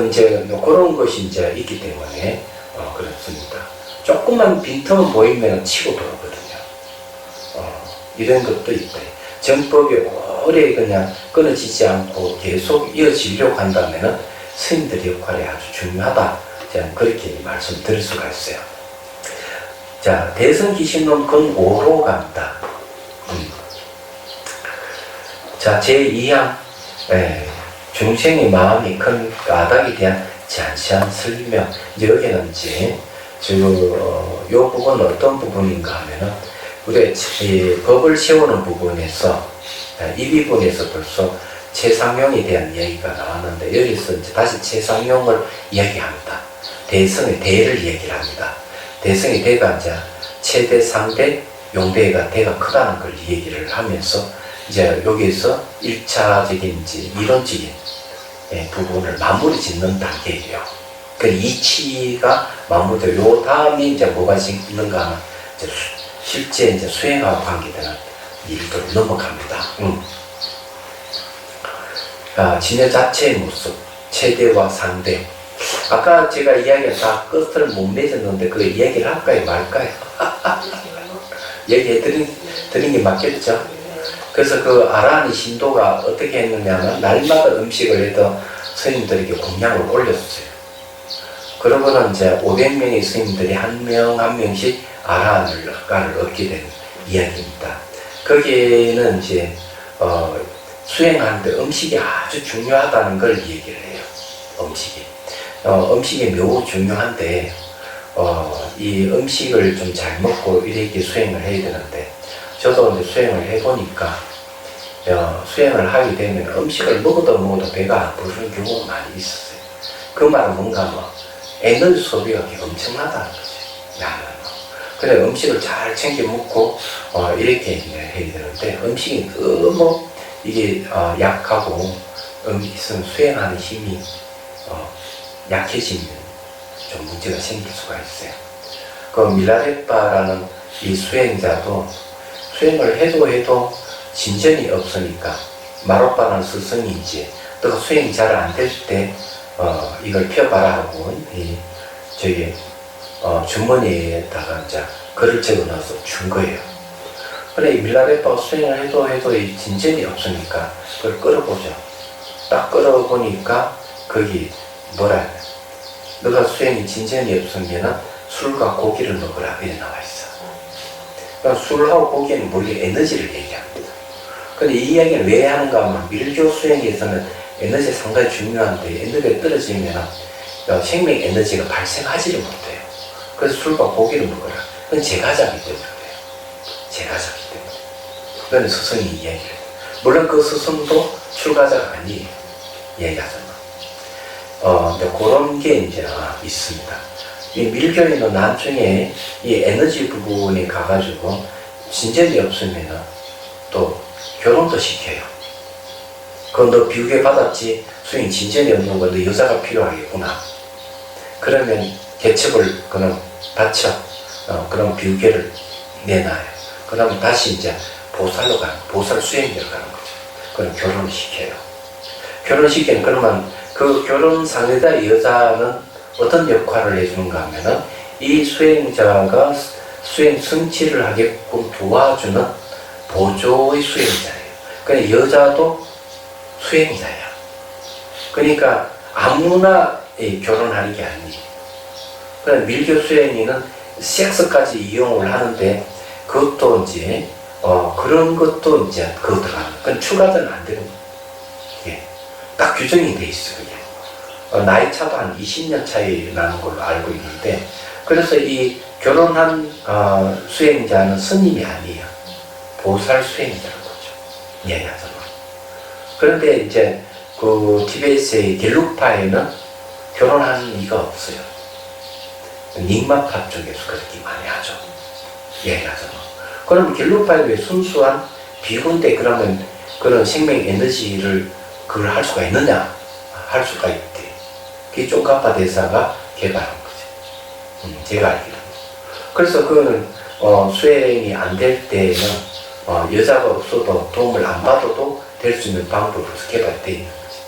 이제 그런 것이 이제 있기 때문에 그렇습니다. 조금만 빈틈 보이면 치고 들어오거든요. 이런 것도 있다. 정법이 오래 그냥 끊어지지 않고 계속 이어지려고 한다면 스님들의 역할이 아주 중요하다. 저는 그렇게 말씀드릴 수가 있어요. 자, 대승기신론 근 5로 갑니다. 자, 제2항 중생의 마음이 큰 까닭에 대한 잔시한 설명. 이제 여기는 이제 요 부분은 어떤 부분인가 하면은 우리가 이 법을 세우는 부분에서 이 부분에서 벌써 최상용에 대한 이야기가 나왔는데 여기서 이제 다시 최상용을 이야기합니다. 대승의 대를 얘기를 합니다. 대승의 대가 이제 최대, 상대, 용대가 대가 크다는 걸 얘기를 하면서 이제 여기에서 1차적인 이제 이론적인 부분을 마무리 짓는 단계예요. 그 이치가 마무리되고 요 다음에 이제 뭐가 있는가 하면 이제 실제 이제 수행하고 관계되는 일들로 넘어갑니다. 진여 자체의 모습, 최대와 상대. 아까 제가 이야기가 다 끝을 못 맺었는데 그 이야기를 할까요 말까요? 얘기해 드린 게 맞겠죠? 그래서 그 아라한의 신도가 어떻게 했느냐면 날마다 음식을 해도 스님들에게 공양을 올렸어요. 그러고는 이제 500명의 스님들이 한 명 한 명씩 아라한을 얻게 된 이야기입니다. 거기에는 이제 수행하는데 음식이 아주 중요하다는 걸 얘기를 해요. 음식이 매우 중요한데 이 음식을 좀 잘 먹고 이렇게 수행을 해야 되는데 저도 이제 수행을 해보니까 수행을 하게 되면 음식을 먹어도 배가 안 부르는 경우가 많이 있었어요. 그 말은 뭔가 에너지 소비가 엄청나다는 거죠. 그래 음식을 잘 챙겨 먹고 이렇게 해야 되는데 음식이 너무 이게 약하고 수행하는 힘이 약해지면 좀 문제가 생길 수가 있어요. 그 밀라레빠라는 이 수행자도 수행을 해도 진전이 없으니까 마로빠라는 스승이 이제 너가 수행이 잘 안 될 때 이걸 펴봐라 하고 저기 주머니에다가 이제 글을 적어놔서 준 거예요. 그래 밀라레빠가 수행을 해도 이 진전이 없으니까 그걸 끌어보죠. 딱 끌어보니까 거기 뭐라 해야 돼? 너가 수행이 진전이 없으면 술과 고기를 먹으라 이렇게 나와 있어. 그러니까 술하고 고기는 머리 에너지를 얘기합니다. 근데 이 이야기는 왜 하는가 하면 밀교 수행에서는 에너지가 상당히 중요한데 에너지가 떨어지면 생명 에너지가 발생하지를 못해요. 그래서 술과 고기를 먹어라. 그건 제가자기 때문에 그래요. 제가자기 때문에. 그건 스승이 이야기를 해요. 물론 그 스승도 출가자가 아니에요. 얘기하자면. 그런 게 이제 있습니다. 이 밀교에는 나중에 이 에너지 부분에 가가지고 진전이 없으면 또 결혼도 시켜요. 그건 너 비우게 받았지 수행 진전이 없는 건 너 여자가 필요하겠구나. 그러면 개첩을 그럼 바쳐 그럼 비우게를 내놔요. 그럼 다시 이제 보살로 가는 보살 수행자로 가는 거죠. 그럼 결혼을 시켜요. 결혼시키는 그러면 그 결혼 상대자 여자는 어떤 역할을 해주는가 하면은 이 수행자가 수행 성취를 하게끔 도와주는 보조의 수행자예요. 그러니까 여자도 수행자야. 그러니까 아무나 결혼하는 게 아니에요. 그러니까 밀교 수행인은 섹스까지 이용을 하는데 그것도 이제 그런 것도 이제 그거 들어가는. 그건 추가는 안 되는 거예요. 딱 규정이 돼 있어요. 나이 차도 한 20년 차이 나는 걸로 알고 있는데, 그래서 이 결혼한 수행자는 스님이 아니에요. 보살 수행자라는 거죠. 이야기하자면. 그런데 이제 그 티베트의 겔룩파에는 결혼하는 이가 없어요. 닉마파 쪽에서 그렇게 많이 하죠. 이야기하자면. 그럼 겔룩파의 순수한 비구인데 그러면 그런 생명 에너지를 그걸 할 수가 있느냐? 할 수가 있대. 그게 쪽가파 대사가 개발한 거죠. 제가 알기로는. 그래서 그거는 수행이 안 될 때는 여자가 없어도 도움을 안 받아도 될 수 있는 방법으로서 개발되어 있는 거죠.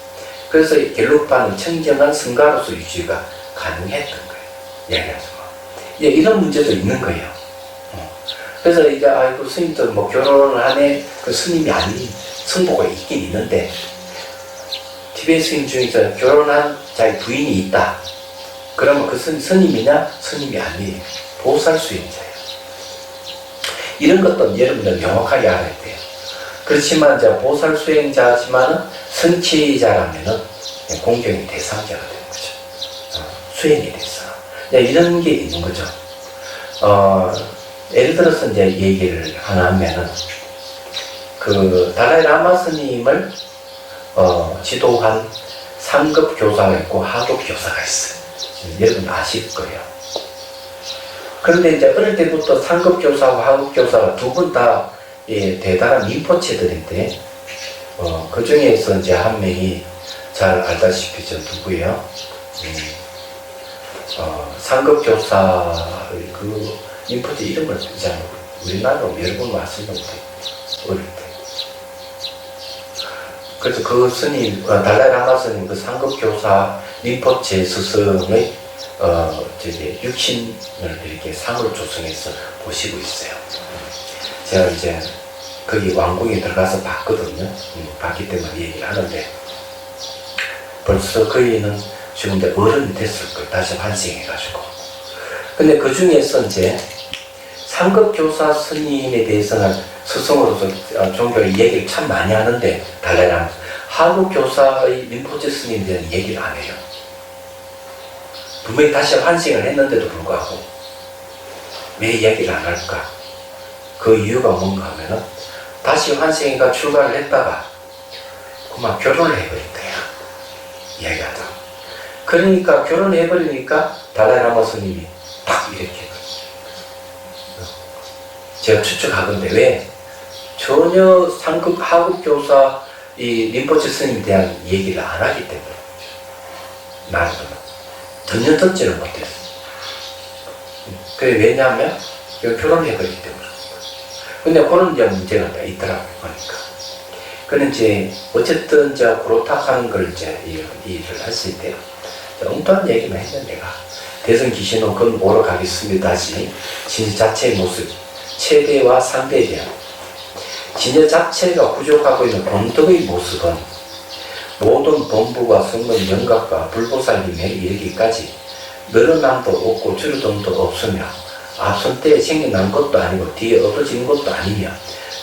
그래서 겔룩파는 청정한 성가로서 유지가 가능했던 거예요. 이야기하자면. 예, 이런 문제도 있는 거예요. 그래서 이제 아이고 스님들 뭐 결혼을 하네, 그 스님이 아닌 성보가 있긴 있는데, 티베트 스님 중에서 결혼한 자기 부인이 있다. 그러면 그 스님이냐? 스님이 아니에요. 보살 수행자예요. 이런 것도 여러분들 명확하게 알아야 돼요. 그렇지만 이제 보살 수행자지만은 성취자라면은 공경의 대상자가 되는 거죠. 수행에 대해서. 이런 게 있는 거죠. 예를 들어서 이제 얘기를 하나 하면은, 그 달라이 라마 스님을 지도한 상급 교사가 있고 하급 교사가 있어요. 여러분 아실 거예요. 그런데 이제 어릴 때부터 상급 교사와 하급 교사가 두 분 다 대단한 림포체들인데, 그 중에서 이제 한 명이 잘 알다시피 저 누구예요? 상급 교사의 그 림포체 이름을 잘 우리나라로 여러 번 왔었는데, 어릴 때. 그래서 그 스님, 달라이 라마 스님 그 상급 교사 림포체 스승의 육신을 이렇게 상을 조성해서 보시고 있어요. 제가 이제 거기 왕궁에 들어가서 봤거든요. 봤기 때문에 얘기를 하는데, 벌써 거기는 지금 이제 어른이 됐을 거예요. 다시 환생해가지고. 근데 그 중에서 이제 상급 교사 스님에 대해서는 스승으로서 종교 얘기를 참 많이 하는데, 달라이 라마 하급 교사의 림포체 스님에 대한 얘기를 안 해요. 분명히 다시 환생을 했는데도 불구하고 왜 이야기를 안 할까? 그 이유가 뭔가 하면은, 다시 환생이가 출가를 했다가 그만 결혼을 해버린 거야. 이야기하자. 그러니까 결혼해버리니까 달라이 라마 스님이 딱 이렇게, 제가 추측하건데, 왜 전혀 상급 하급 교사 이 림포체 스님에 대한 얘기를 안 하기 때문에 나는 전혀 듣지를 못했어. 그게 왜냐하면 결혼해버리기 때문에. 근데 그런 이제 문제가 있더라고요. 그러니까. 그는 이제 어쨌든 이제 고로탁하는 걸 이제 일을 했을 때 엉뚱한 얘기만 했는데, 내가 대선 기신은 그건 오러 가겠습니다. 다시 진실 자체의 모습, 최대와 상대에 대한 진여 자체가 부족하고 있는 본덕의 모습은 모든 본부와 성문 영각과 불보살님에 이르기까지 늘어남도 없고 줄어듦도 없으며 앞선 때에 생겨난 것도 아니고 뒤에 없어지는 것도 아니며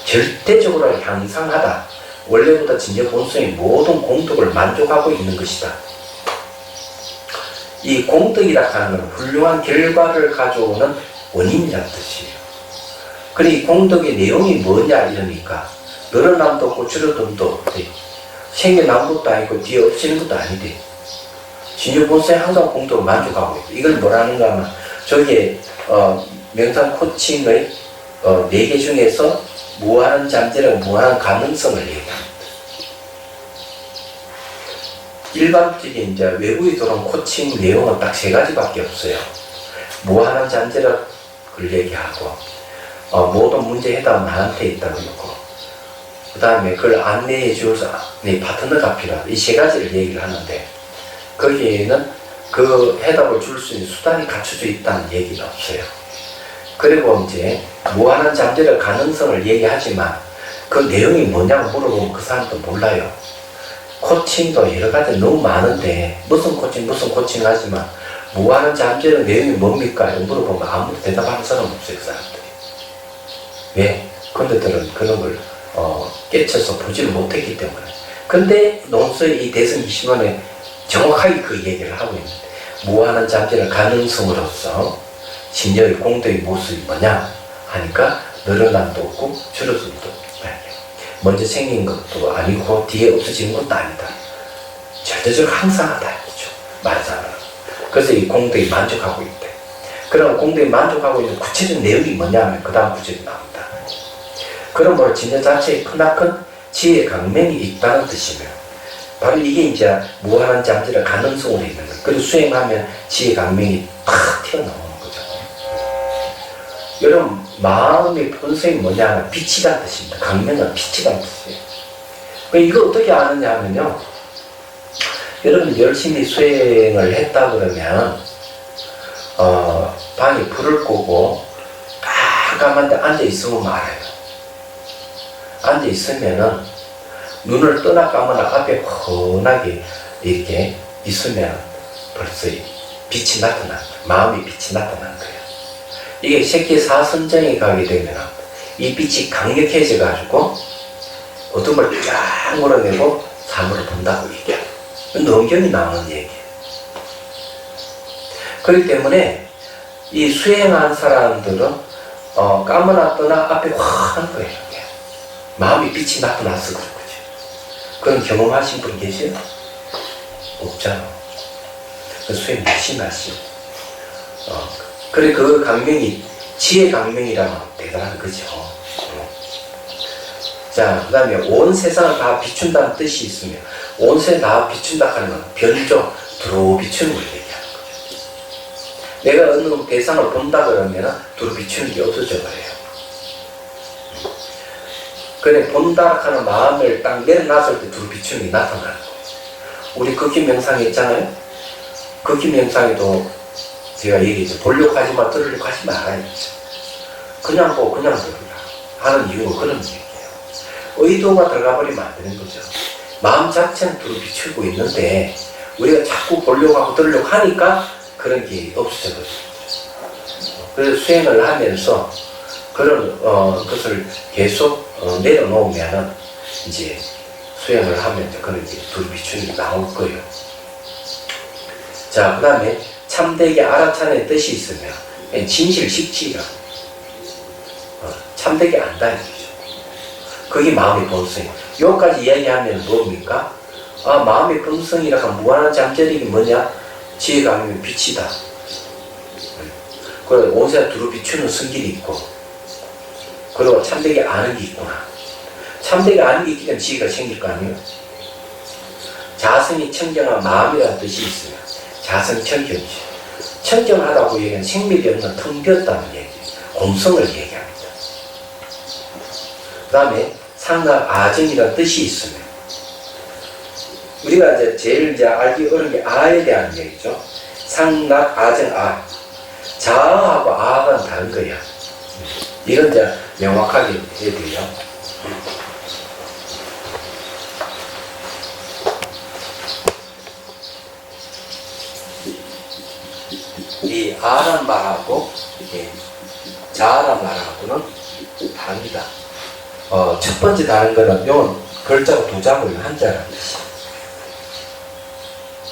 절대적으로 향상하다. 원래보다 진여 본성의 모든 공덕을 만족하고 있는 것이다. 이 공덕이라 하는 건 훌륭한 결과를 가져오는 원인이라는 뜻이에요. 그래, 이 공덕의 내용이 뭐냐 이러니까 늘어남도 없고 줄어듦도 없대. 생겨난 것도 아니고 뒤에 없어지는 것도 아니대. 진여본성에 항상 공덕을 만족하고 있고, 이걸 뭐라는가 하면 저기에 명상 코칭의 4개 중에서 무한한 잠재력, 무한한 가능성을 얘기합니다. 일반적인 이제 외부에 들어온 코칭 내용은 딱 3가지밖에 없어요. 무한한 잠재력을 얘기하고, 모든 문제 해답은 나한테 있다고 놓고, 그 다음에 그걸 안내해 줄 네 파트너가 필요하다. 이 3가지를 얘기를 하는데, 거기에는 그 해답을 줄 수 있는 수단이 갖춰져 있다는 얘기는 없어요. 그리고 이제 무한한 잠재력 가능성을 얘기하지만 그 내용이 뭐냐고 물어보면 그 사람도 몰라요. 코칭도 여러 가지 너무 많은데 무슨 코칭 하지만 무한한 잠재력 내용이 뭡니까? 이렇게 물어보면 아무도 대답하는 사람 없어요. 그 사람들이. 왜? 근데들은 그런 걸 깨쳐서 보지를 못했기 때문에. 근데 논서의 이 대승 20원에 정확하게 그 얘기를 하고 있는데, 무한한 잠재를 가능성으로서 진여의 공도의 모습이 뭐냐 하니까 늘어남도 없고 줄어들도 없다. 먼저 생긴 것도 아니고 뒤에 없어지는 것도 아니다. 절대적으로 항상하다 이죠. 말하자면. 그래서 이 공도에 만족하고 있대. 그럼 공도에 만족하고 있는 구체적 내용이 뭐냐 하면 그 다음 구절이 나옵니다. 그러므로 진여 자체에 크나큰 지혜의 강명이 있다는 뜻이며, 바로 이게 이제 무한한 잠재를 가능성으로 있는 거예요. 그리고 수행하면 지혜 강명이 탁 튀어나오는 거죠. 여러분, 마음의 본성이 뭐냐 하면 빛이란 뜻입니다. 강명은 빛이란 뜻이에요. 이거 어떻게 아느냐 하면요, 여러분 열심히 수행을 했다 그러면 방에 불을 끄고 깜깜한데 앉아 있으면 알아요. 앉아 있으면은 눈을 뜨나 감으나 앞에 훤하게 이렇게 있으면 벌써 빛이 나타나, 마음의 빛이 나타난 거예요. 이게 새끼 사선정에 가게 되면 이 빛이 강력해져 가지고 어둠을 쫙 몰아내고 사물을 본다고 얘기해요. 넘경이 나오는 얘기예요. 그렇기 때문에 이 수행한 사람들은 까무나 뜨나 앞에 환한 거예요. 이렇게. 마음이 빛이 나타나서 그런 거죠. 그런 경험하신 분 계세요? 없잖아. 그 수행 열심히 하시고. 그래, 그 강명이 지혜 강명이라면 대단한 거죠. 자, 그 다음에 온 세상을 다 비춘다는 뜻이 있으며, 온 세상 다 비춘다 하는 건 별조 두루 비추는 걸 얘기하는 거죠. 내가 어느 대상을 본다 그러면 두루 비추는 게 없어져 버려요. 그래, 본다 하는 마음을 딱 내려놨을 때 두루 비추는 게 나타나는 거예요. 우리 극기 명상에 있잖아요. 극기 명상에도 제가 얘기했죠. 보려고 하지마, 들으려고 하지 말아야 죠. 그냥 보고 그냥 들으라 하는 이유가 그런 얘기예요. 의도가 들어가 버리면 안 되는 거죠. 마음 자체는 두루 비추고 있는데 우리가 자꾸 보려고 하고 들으려고 하니까 그런 게 없어져 버려요. 그래서 수행을 하면서 그런 것을 계속 내려놓으면은 이제 수행을 하면 이제 그런 게 두루 비추는 게 나올 거예요. 자, 그 다음에 참되게 알아차는 뜻이 있으면 진실식지라 참되게 안다 이거죠. 그게 마음의 본성이에요. 여기까지 이야기하면 뭡니까? 아, 마음의 본성이라 하면 무한한 잠재력이 뭐냐? 지혜가 아니면 빛이다. 그리고 온세상 두루 비추는 성질이 있고, 그리고 참되게 아는 게 있구나. 참되게 아는 게 있기 때문에 지혜가 생길 거 아니에요? 자성이 청정한 마음이라는 뜻이 있으면 자성 청정이죠. 청정하다고 얘기하면 생滅이 없는 텅 비었다는 얘기예요. 공성을 얘기합니다. 그 다음에 상락 아정이라는 뜻이 있으면, 우리가 이제 제일 이제 알기 어려운 게 아에 대한 얘기죠. 상락 아정 아. 자하고 아가 다른 거야. 이건 이제 명확하게 해드려요. 이 아란 말하고 자란 말하고는 다릅니다. 첫 번째 다른 거는 요건 글자고 두 자고 한자라는 뜻이에요.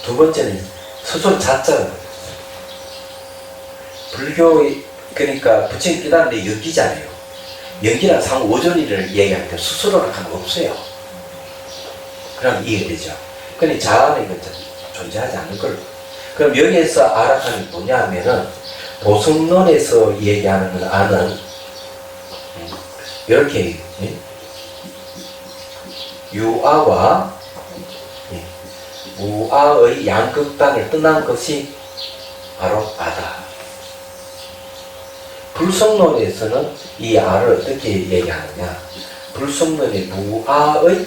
두 번째는 스스로 자자라는 뜻이에요. 불교의, 그러니까 부처님 깨달은데 연기잖아요. 연기란 상오존이를 얘기하는데 스스로는 하는 거 없어요. 그럼 이해되죠. 근데 자아는 이건 존재하지 않는 걸로. 그럼 여기에서 아라카는 뭐냐 하면은 도성론에서 얘기하는 건 아는 이렇게 유아와 무아의 양극단을 떠난 것이 바로 아다. 불성론에서는 이 아를 어떻게 얘기하느냐? 불성론의 무아의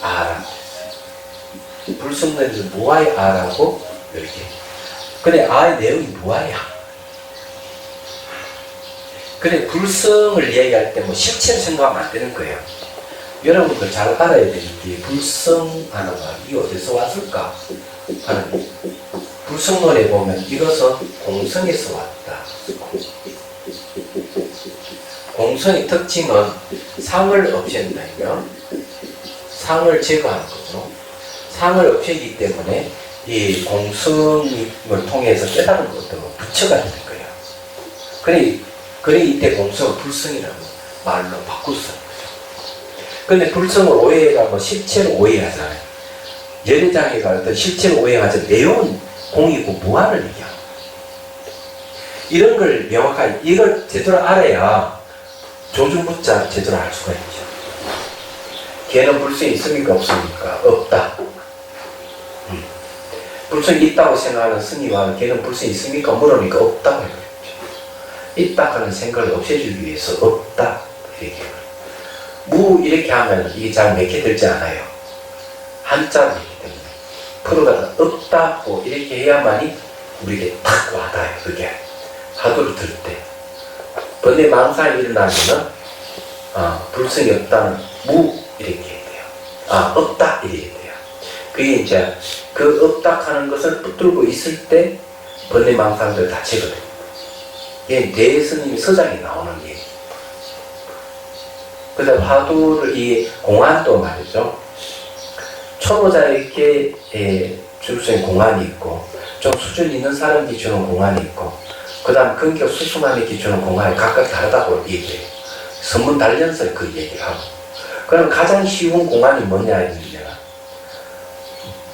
아라. 불성론에서 무아의 아라고 이렇게. 근데 아의 내용이 무아야. 근데 불성을 얘기할 때 뭐 실체를 생각하면 안 되는 거예요. 여러분들 잘 알아야 되는 게 불성하는 말, 이게 어디서 왔을까? 하는 불성론에 보면 이것은 공성에서 왔다. 공성의 특징은 상을 없앤다니까 상을 제거하는 거죠. 상을 없애기 때문에 이 공성을 통해서 깨달은 것도 부처가 되는 거예요. 그래 이때 공성을 불성이라고 말로 바꿀 수 있는 거죠. 근데 불성을 오해하고 실체를 오해하잖아요. 열애장애가 어떤 실체를 오해하죠. 내용은 공이고 무한을 얘기하고. 이런 걸 명확하게, 이걸 제대로 알아야 조주부자 제대로 알 수가 있죠. 걔는 불성이 있습니까? 없습니까? 없다. 불성이 있다고 생각하는 스님은 걔는 불성이 있습니까? 물으니까 없다고 해요. 있다 하는 생각을 없애주기 위해서 없다 이렇게 무 이렇게 하면 이게 잘 맥혀 들지 않아요. 한자로 있기 때문에 풀어가다 없다고 이렇게 해야만이 우리에게 탁 와닿아요. 그게 화두를 들을 때 번뇌 망상이 일어나면은 불성이 없다는 무 이렇게 해야 돼요. 없다 이렇게 돼요. 그게 이제 그 없다 하는 것을 붙들고 있을 때 번뇌 망상들 다 제거돼요. 이게 대스님이 서장에 나오는 얘기. 그래서 화두를 이 공안도 말이죠. 초보자에게 주로서의 공안이 있고 좀 수준 있는 사람이 주는 공안이 있고 그 다음 근격 수수만에게 주는 공안이 각각 다르다고 얘기해요. 선문 단련서 그 얘기를 하고 그럼 가장 쉬운 공안이 뭐냐 했는데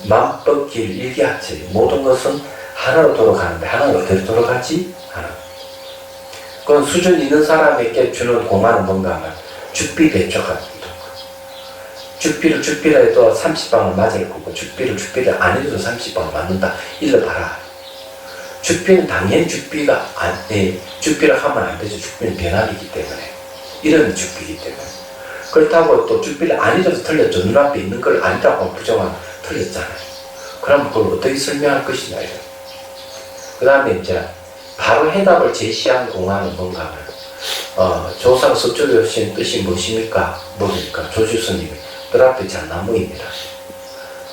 만법길 일기하체 모든 것은 하나로 돌아가는데 하나는 어떻게 돌아가지? 하나. 그건 수준 있는 사람에게 주는 공안은 뭔가 하면 죽비대초가 죽비를 해도 30방을 맞을 거고 죽비를 안 해도 30방을 맞는다. 일러 봐라. 죽비는 당연히 죽비를 하면 안 되죠. 죽비는 변화이기 때문에. 이런 죽비이기 때문에. 그렇다고 또 죽비를 안 해도 틀렸죠. 눈앞에 있는 걸 아니라고 부정하면 틀렸잖아요. 그럼 그걸 어떻게 설명할 것이냐. 그 다음에 이제 바로 해답을 제시한 공안은 뭔가 하면 조상 서쪽에 오신 뜻이 무엇입니까? 모르니까 조주스님이 뜰 앞에 잣나무입니다.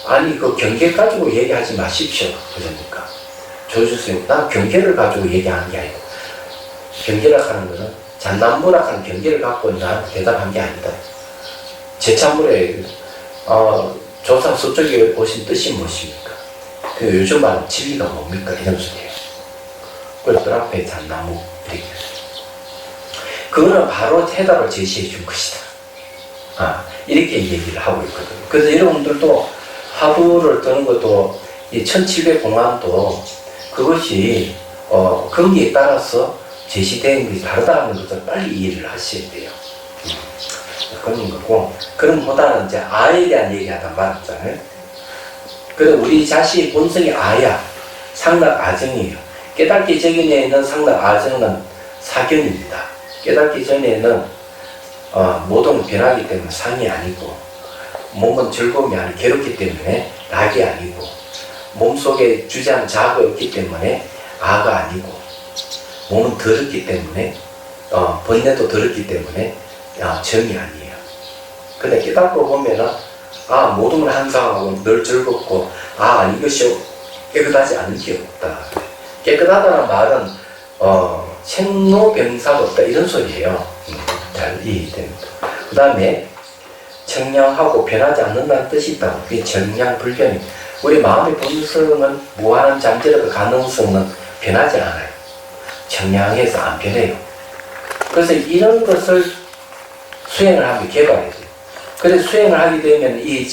아니 그 경계 가지고 얘기하지 마십시오. 그러니까 조주스님 난 경계를 가지고 얘기하는 게 아니고 경계라 하는 것은 잣나무라 하는 경계를 갖고 나한테 대답한 게 아니다. 제찬물에 조상 서쪽에 오신 뜻이 무엇입니까? 그 요즘 말은 진리가 뭡니까? 이런 소리예요. 그래서 뜰 앞에 잣나무 이렇게 그거는 바로 해답을 제시해 준 것이다. 이렇게 얘기를 하고 있거든요. 그래서 여러분들도 화두를 드는 것도 이 1700공안도 그것이 거기에 따라서 제시된 것이 다르다는 것을 빨리 이해를 하셔야 돼요. 그런 거고 그런 보다는 이제 아에 대한 얘기하다 말았잖아요. 그래서 우리 자신의 본성이 아야 상락 아정이에요. 깨닫기 전에 있는 상락 아정은 사견입니다. 깨닫기 전에는 모든 변하기 때문에 상이 아니고 몸은 즐거움이 아니고 괴롭기 때문에 낙이 아니고 몸속에 주재하는 자가 없기 때문에 아가 아니고 몸은 더럽기 때문에 번뇌도 더럽기 때문에 정이 아니에요. 근데 깨닫고 보면은 모든 걸 항상하고 늘 즐겁고 이것이 깨끗하지 않은 게 없다. 깨끗하다는 말은 생로병사가 없다 이런 소리예요. 잘 이해됩니다. 그 다음에 청량하고 변하지 않는다는 뜻이 있다고. 그게 청량불변이. 우리 마음의 본성은 무한한 잠재력의 가능성은 변하지 않아요. 청량해서 안 변해요. 그래서 이런 것을 수행을 하면 개발해야 돼요. 그래서 수행을 하게 되면 이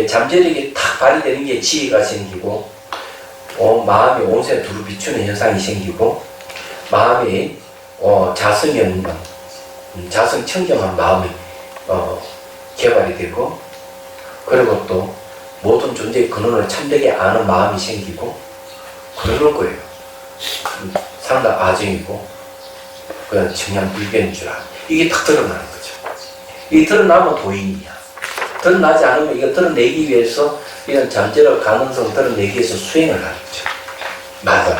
잠재력이 탁 발휘되는 게 지혜가 생기고 마음이 온새 두루 비추는 현상이 생기고 마음이 자성이 없는 자성 청정한 마음이 개발이 되고 그리고 또 모든 존재의 근원을 참되게 아는 마음이 생기고 그러는 거예요. 상당 아정이고 그냥 청량불변인 줄 알아. 이게 딱 드러나는 거죠. 이게 드러나면 도인이야. 드러나지 않으면 이거 드러내기 위해서 이런 잠재력 가능성 드러내기 위해서 수행을 하겠죠. 맞아.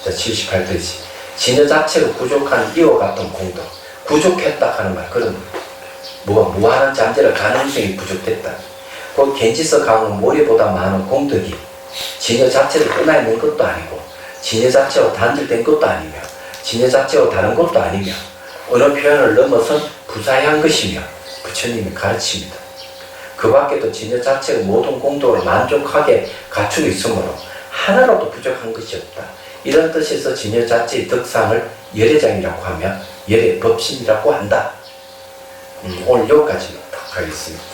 자, 78페이지. 진여 자체로 부족한 이와 같은 공덕. 부족했다 하는 말, 그런 무한한 잠재력 가능성이 부족됐다. 그 겐지서 강은 모래보다 많은 공덕이 진여 자체로 끝나 있는 것도 아니고 진여 자체와 단절된 것도 아니며 진여 자체와 다른 것도 아니며 어느 표현을 넘어선 부사한 것이며 부처님이 가르칩니다. 그 밖에도 진여 자체가 모든 공덕을 만족하게 갖추고 있으므로 하나라도 부족한 것이 없다. 이런 뜻에서 진여 자체의 덕상을 열애장이라고 하며 열애 법신이라고 한다. 오늘 여기까지만 딱 하겠습니다.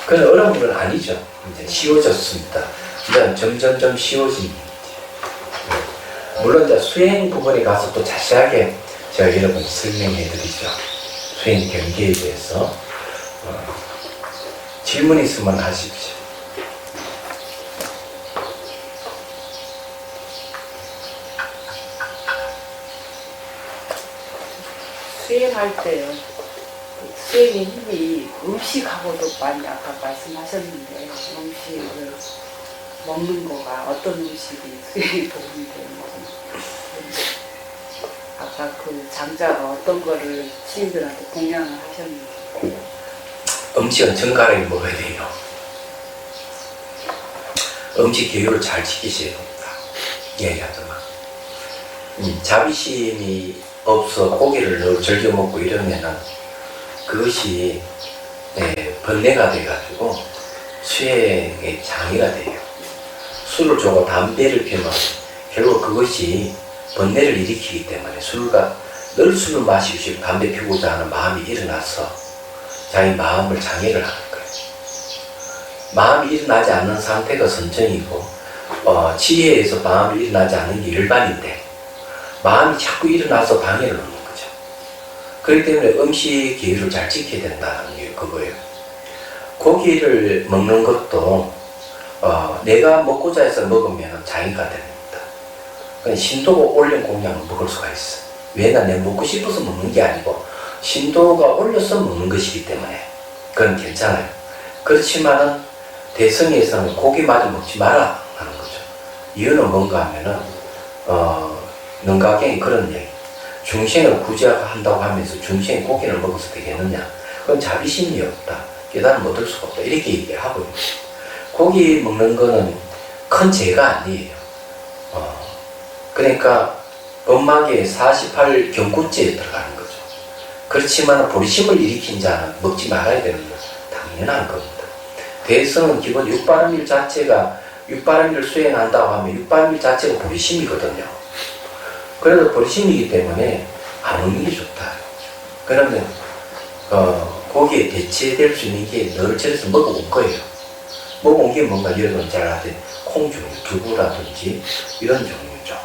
그건 어려운 건 아니죠. 이제 쉬워졌습니다. 이제 점점점 쉬워집니다. 물론 이제 수행 부분에 가서 또 자세하게 제가 여러분 설명해 드리죠. 수행 경계에 대해서. 질문 있으면 하십시오. 수행할 때요. 수행의 힘이 음식하고도 많이 아까 말씀하셨는데 음식을 먹는 거가 어떤 음식이 수행에 도움이 되는지 아까 그 장자가 어떤 거를 시인들한테 공양을 하셨는지 음식은 정갈하게 먹어야 돼요. 음식 교육을 잘 지키셔야 됩니다. 얘기하더만. 자비심이 없어 고기를 늘 즐겨 먹고 이러면은 그것이 번뇌가 돼가지고 수행의 장애가 돼요. 술을 주고 담배를 피우면 결국 그것이 번뇌를 일으키기 때문에 늘 술을 마시고 싶고 담배 피우고자 하는 마음이 일어나서 자기 마음을 장애를 하는 거예요. 마음이 일어나지 않는 상태가 선정이고 지혜에서 마음이 일어나지 않는 게 일반인데 마음이 자꾸 일어나서 방해를 하는 거죠. 그렇기 때문에 음식 기회를 잘 지켜야 된다는 게 그거예요. 고기를 먹는 것도 내가 먹고자 해서 먹으면 장애가 됩니다. 신도가 올린 공양을 먹을 수가 있어. 왜냐, 내가 먹고 싶어서 먹는 게 아니고 신도가 올려서 먹는 것이기 때문에 그건 괜찮아요. 그렇지만은 대성에서는 고기마저 먹지 마라 하는 거죠. 이유는 뭔가 하면은 능가경이 그런 얘기. 중생을 구제한다고 하면서 중생이 고기를 먹어서 되겠느냐? 그건 자비심이 없다. 깨달음 얻을 수가 없다. 이렇게 얘기를 하고 있는 거죠. 고기 먹는 거는 큰 죄가 아니에요. 그러니까 엄마계 48 경구죄에 들어가는 거죠. 그렇지만 보리심을 일으킨 자는 먹지 말아야 되는 건 당연한 겁니다. 대성은 기본 육바람일 자체가 육바람일을 수행한다고 하면 육바람일 자체가 보리심이거든요. 그래도 보리심이기 때문에 안 먹는 게 좋다. 그러면 거기에 대체될 수 있는 게 늘 저래서 먹어온 거예요. 먹어온 게 뭔가 여러분 잘 아는 콩 종류, 두부라든지 이런 종류죠.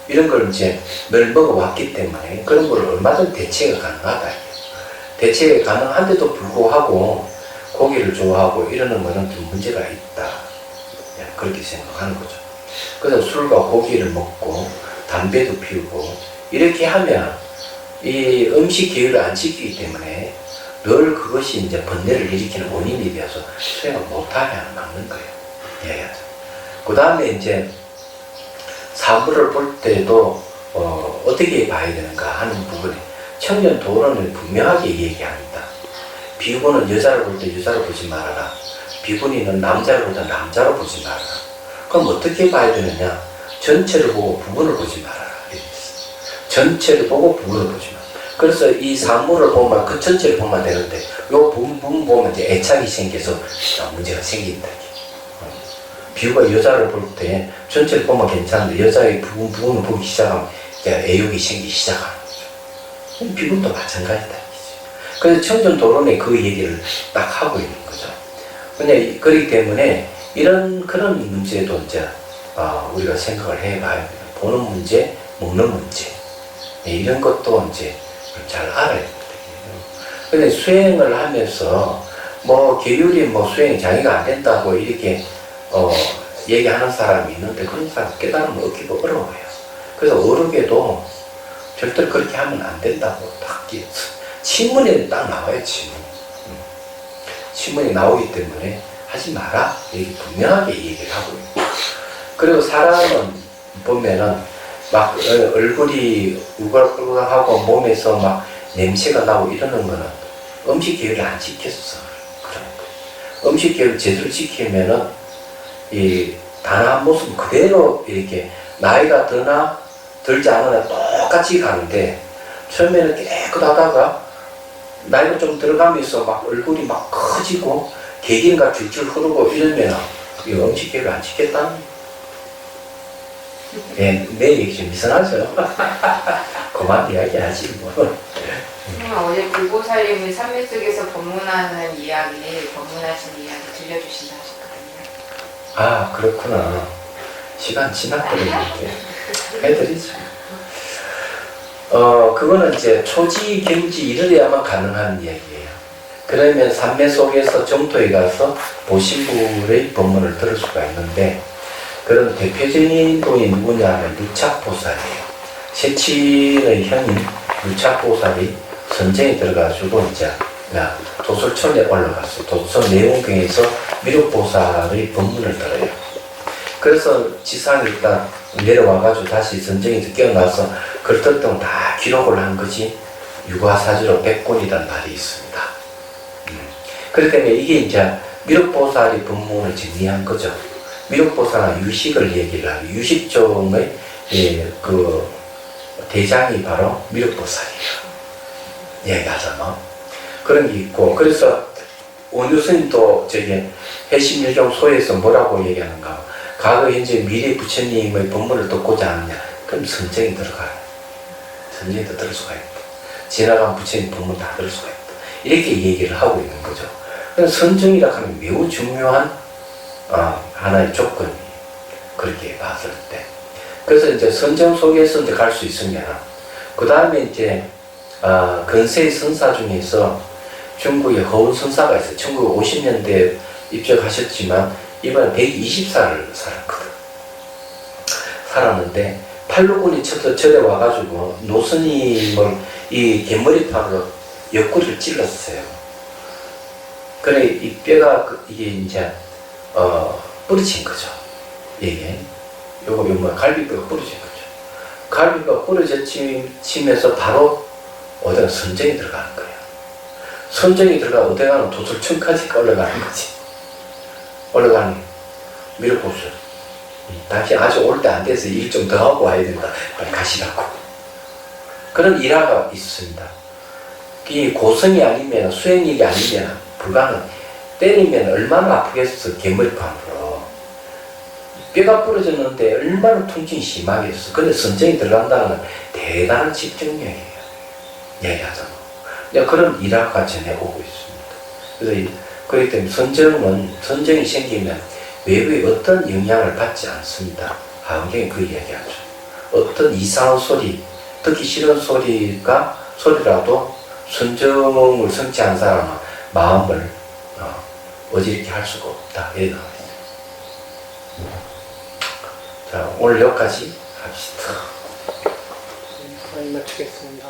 이런 걸 이제 늘 먹어왔기 때문에 그런 걸 얼마든지 대체가 가능하다. 대체가 가능한데도 불구하고 고기를 좋아하고 이러는 거는 좀 문제가 있다. 그렇게 생각하는 거죠. 그래서 술과 고기를 먹고 담배도 피우고 이렇게 하면 이 음식 기회를 안 지키기 때문에 늘 그것이 이제 번뇌를 일으키는 원인이 되어서 수행을 못하게 막는 거예요. 이해하죠? 그 다음에 이제 사물을 볼 때도 어떻게 봐야 되는가 하는 부분에 청년 도론을 분명하게 얘기합니다. 비구는 여자를 볼 때 여자로 보지 말아라. 비구니는 남자를 볼 때 남자로 보지 말아라. 그럼 어떻게 봐야 되느냐? 전체를 보고 부분을 보지 말아라. 전체를 보고 부분을 보지 마라. 그래서 이 사물을 보면 그 전체를 보면 되는데 요 부분 보면 이제 애착이 생겨서 문제가 생긴다. 비유가 여자를 볼 때 전체를 보면 괜찮은데 여자의 부분을 보기 시작하면 이제 애욕이 생기기 시작하는 거죠. 비구도 마찬가지다. 그래서 청전도론에 그 얘기를 딱 하고 있는 거죠. 그렇기 때문에 그런 문제도 이제 우리가 생각을 해봐야 돼요. 보는 문제, 먹는 문제. 이런 것도 이제 잘 알아야 됩니다. 근데 수행을 하면서 계율이 수행 장애가 안 된다고 이렇게 얘기하는 사람이 있는데 그런 사람 깨달으면 얻기가 어려워요. 그래서 어렵게도 절대로 그렇게 하면 안 된다고 딱 신문에 딱 나와요. 신문에 나오기 때문에 하지 마라 이렇게 분명하게 얘기를 하고 있고, 그리고 사람은 보면은 막 얼굴이 우글우글하고 몸에서 막 냄새가 나고 이러는 거는 음식 계율을 안 지켰어. 그런 거예요. 음식 계율을 제대로 지키면은 이 단아한 모습 그대로 이렇게 나이가 드나 들지 않으나 똑같이 가는데 처음에는 깨끗하다가 나이가 좀 들어가면서 막 얼굴이 막 커지고 개긴가 줄줄 흐르고 이러면 이거 음식계를 안 지켰다는 예, 내 얘기 좀 이상하죠? 그만 이야기하지 뭐. 어제 불보살님이 삼매 속에서 법문하는 이야기, 법문하신 이야기 들려주신다 하셨거든요. 아 그렇구나. 시간 지났거든요. 해드리죠. 그거는 이제 초지, 경지 이르려야만 가능한 이야기예요. 그러면 삼매 속에서 정토에 가서 보신불의 법문을 들을 수가 있는데 그런 대표적인 분이 누구냐면 유착보살이에요. 세친의 형인 유착보살이 선정에 들어가지고 이제 도솔천에 올라갔어요. 도솔 내원경에서 미륵보살의 법문을 들어요. 그래서 지상에 있다 내려와가지고 다시 선정에서 깨어나서 그렇던 다 기록을 한 것이 유과사지로 100권이라는 말이 있습니다. 그렇기 때문에 이게 이제 미륵보살의 법문을 정리한 거죠. 미륵보살은 유식을 얘기를 하고 유식종의 그 대장이 바로 미륵보살이에요. 얘기하자면 그런 게 있고 그래서 원효 스님도 저기 해심일경 소에서 뭐라고 얘기하는가 과거 현재 미래 부처님의 법문을 듣고자 하느냐 그럼 선정이 들어가요. 선정도 들을 수가 있다. 지나간 부처님 법문 다 들을 수가 있다. 이렇게 얘기를 하고 있는 거죠. 그래서 선정이라 하는 매우 중요한 하나의 조건이 그렇게 봤을 때 그래서 이제 선정 속에서 이제 갈 수 있으면 그 다음에 이제 근세의 선사 중에서 중국의 허운 선사가 있어요. 1950년대에 입적하셨지만 이번에 120살을 살았거든. 살았는데 팔루군이 절에 와가지고 노스님을 이 개머리판으로 옆구리를 찔렀어요. 그래 이 뼈가 이게 이제 부러진 거죠. 이게 요거 갈비뼈가 부러진 거죠. 갈비뼈가 부러지면서 바로 어디가 선정이 들어가는 거예요. 선정이 들어가 어디 가는 도솔천까지 올라가는 거지. 올라가는 미륵보살. 당신 아직 올 때 안 돼서 일 좀 더 하고 와야 된다. 빨리 가시라고. 그런 일화가 있습니다. 이 고성이 아니면 수행일이 아니면 불가능. 때리면 얼마나 아프겠어. 개머리판으로. 뼈가 부러졌는데 얼마나 통증이 심하겠어. 근데 선정이 들어간다는 건 대단한 집중력이에요. 얘기하자면. 그런 일화가 전해오고 있습니다. 그래서 그렇기 때문에 선정이 생기면 외부의 어떤 영향을 받지 않습니다. 하은경이 그 이야기하죠. 어떤 이상한 소리, 듣기 싫은 소리라도 선정을 성취한 사람은 마음을 어지럽게 할 수가 없다. 이렇게 나와 있습니다. 자, 오늘 여기까지 합시다. 거의 마치겠습니다.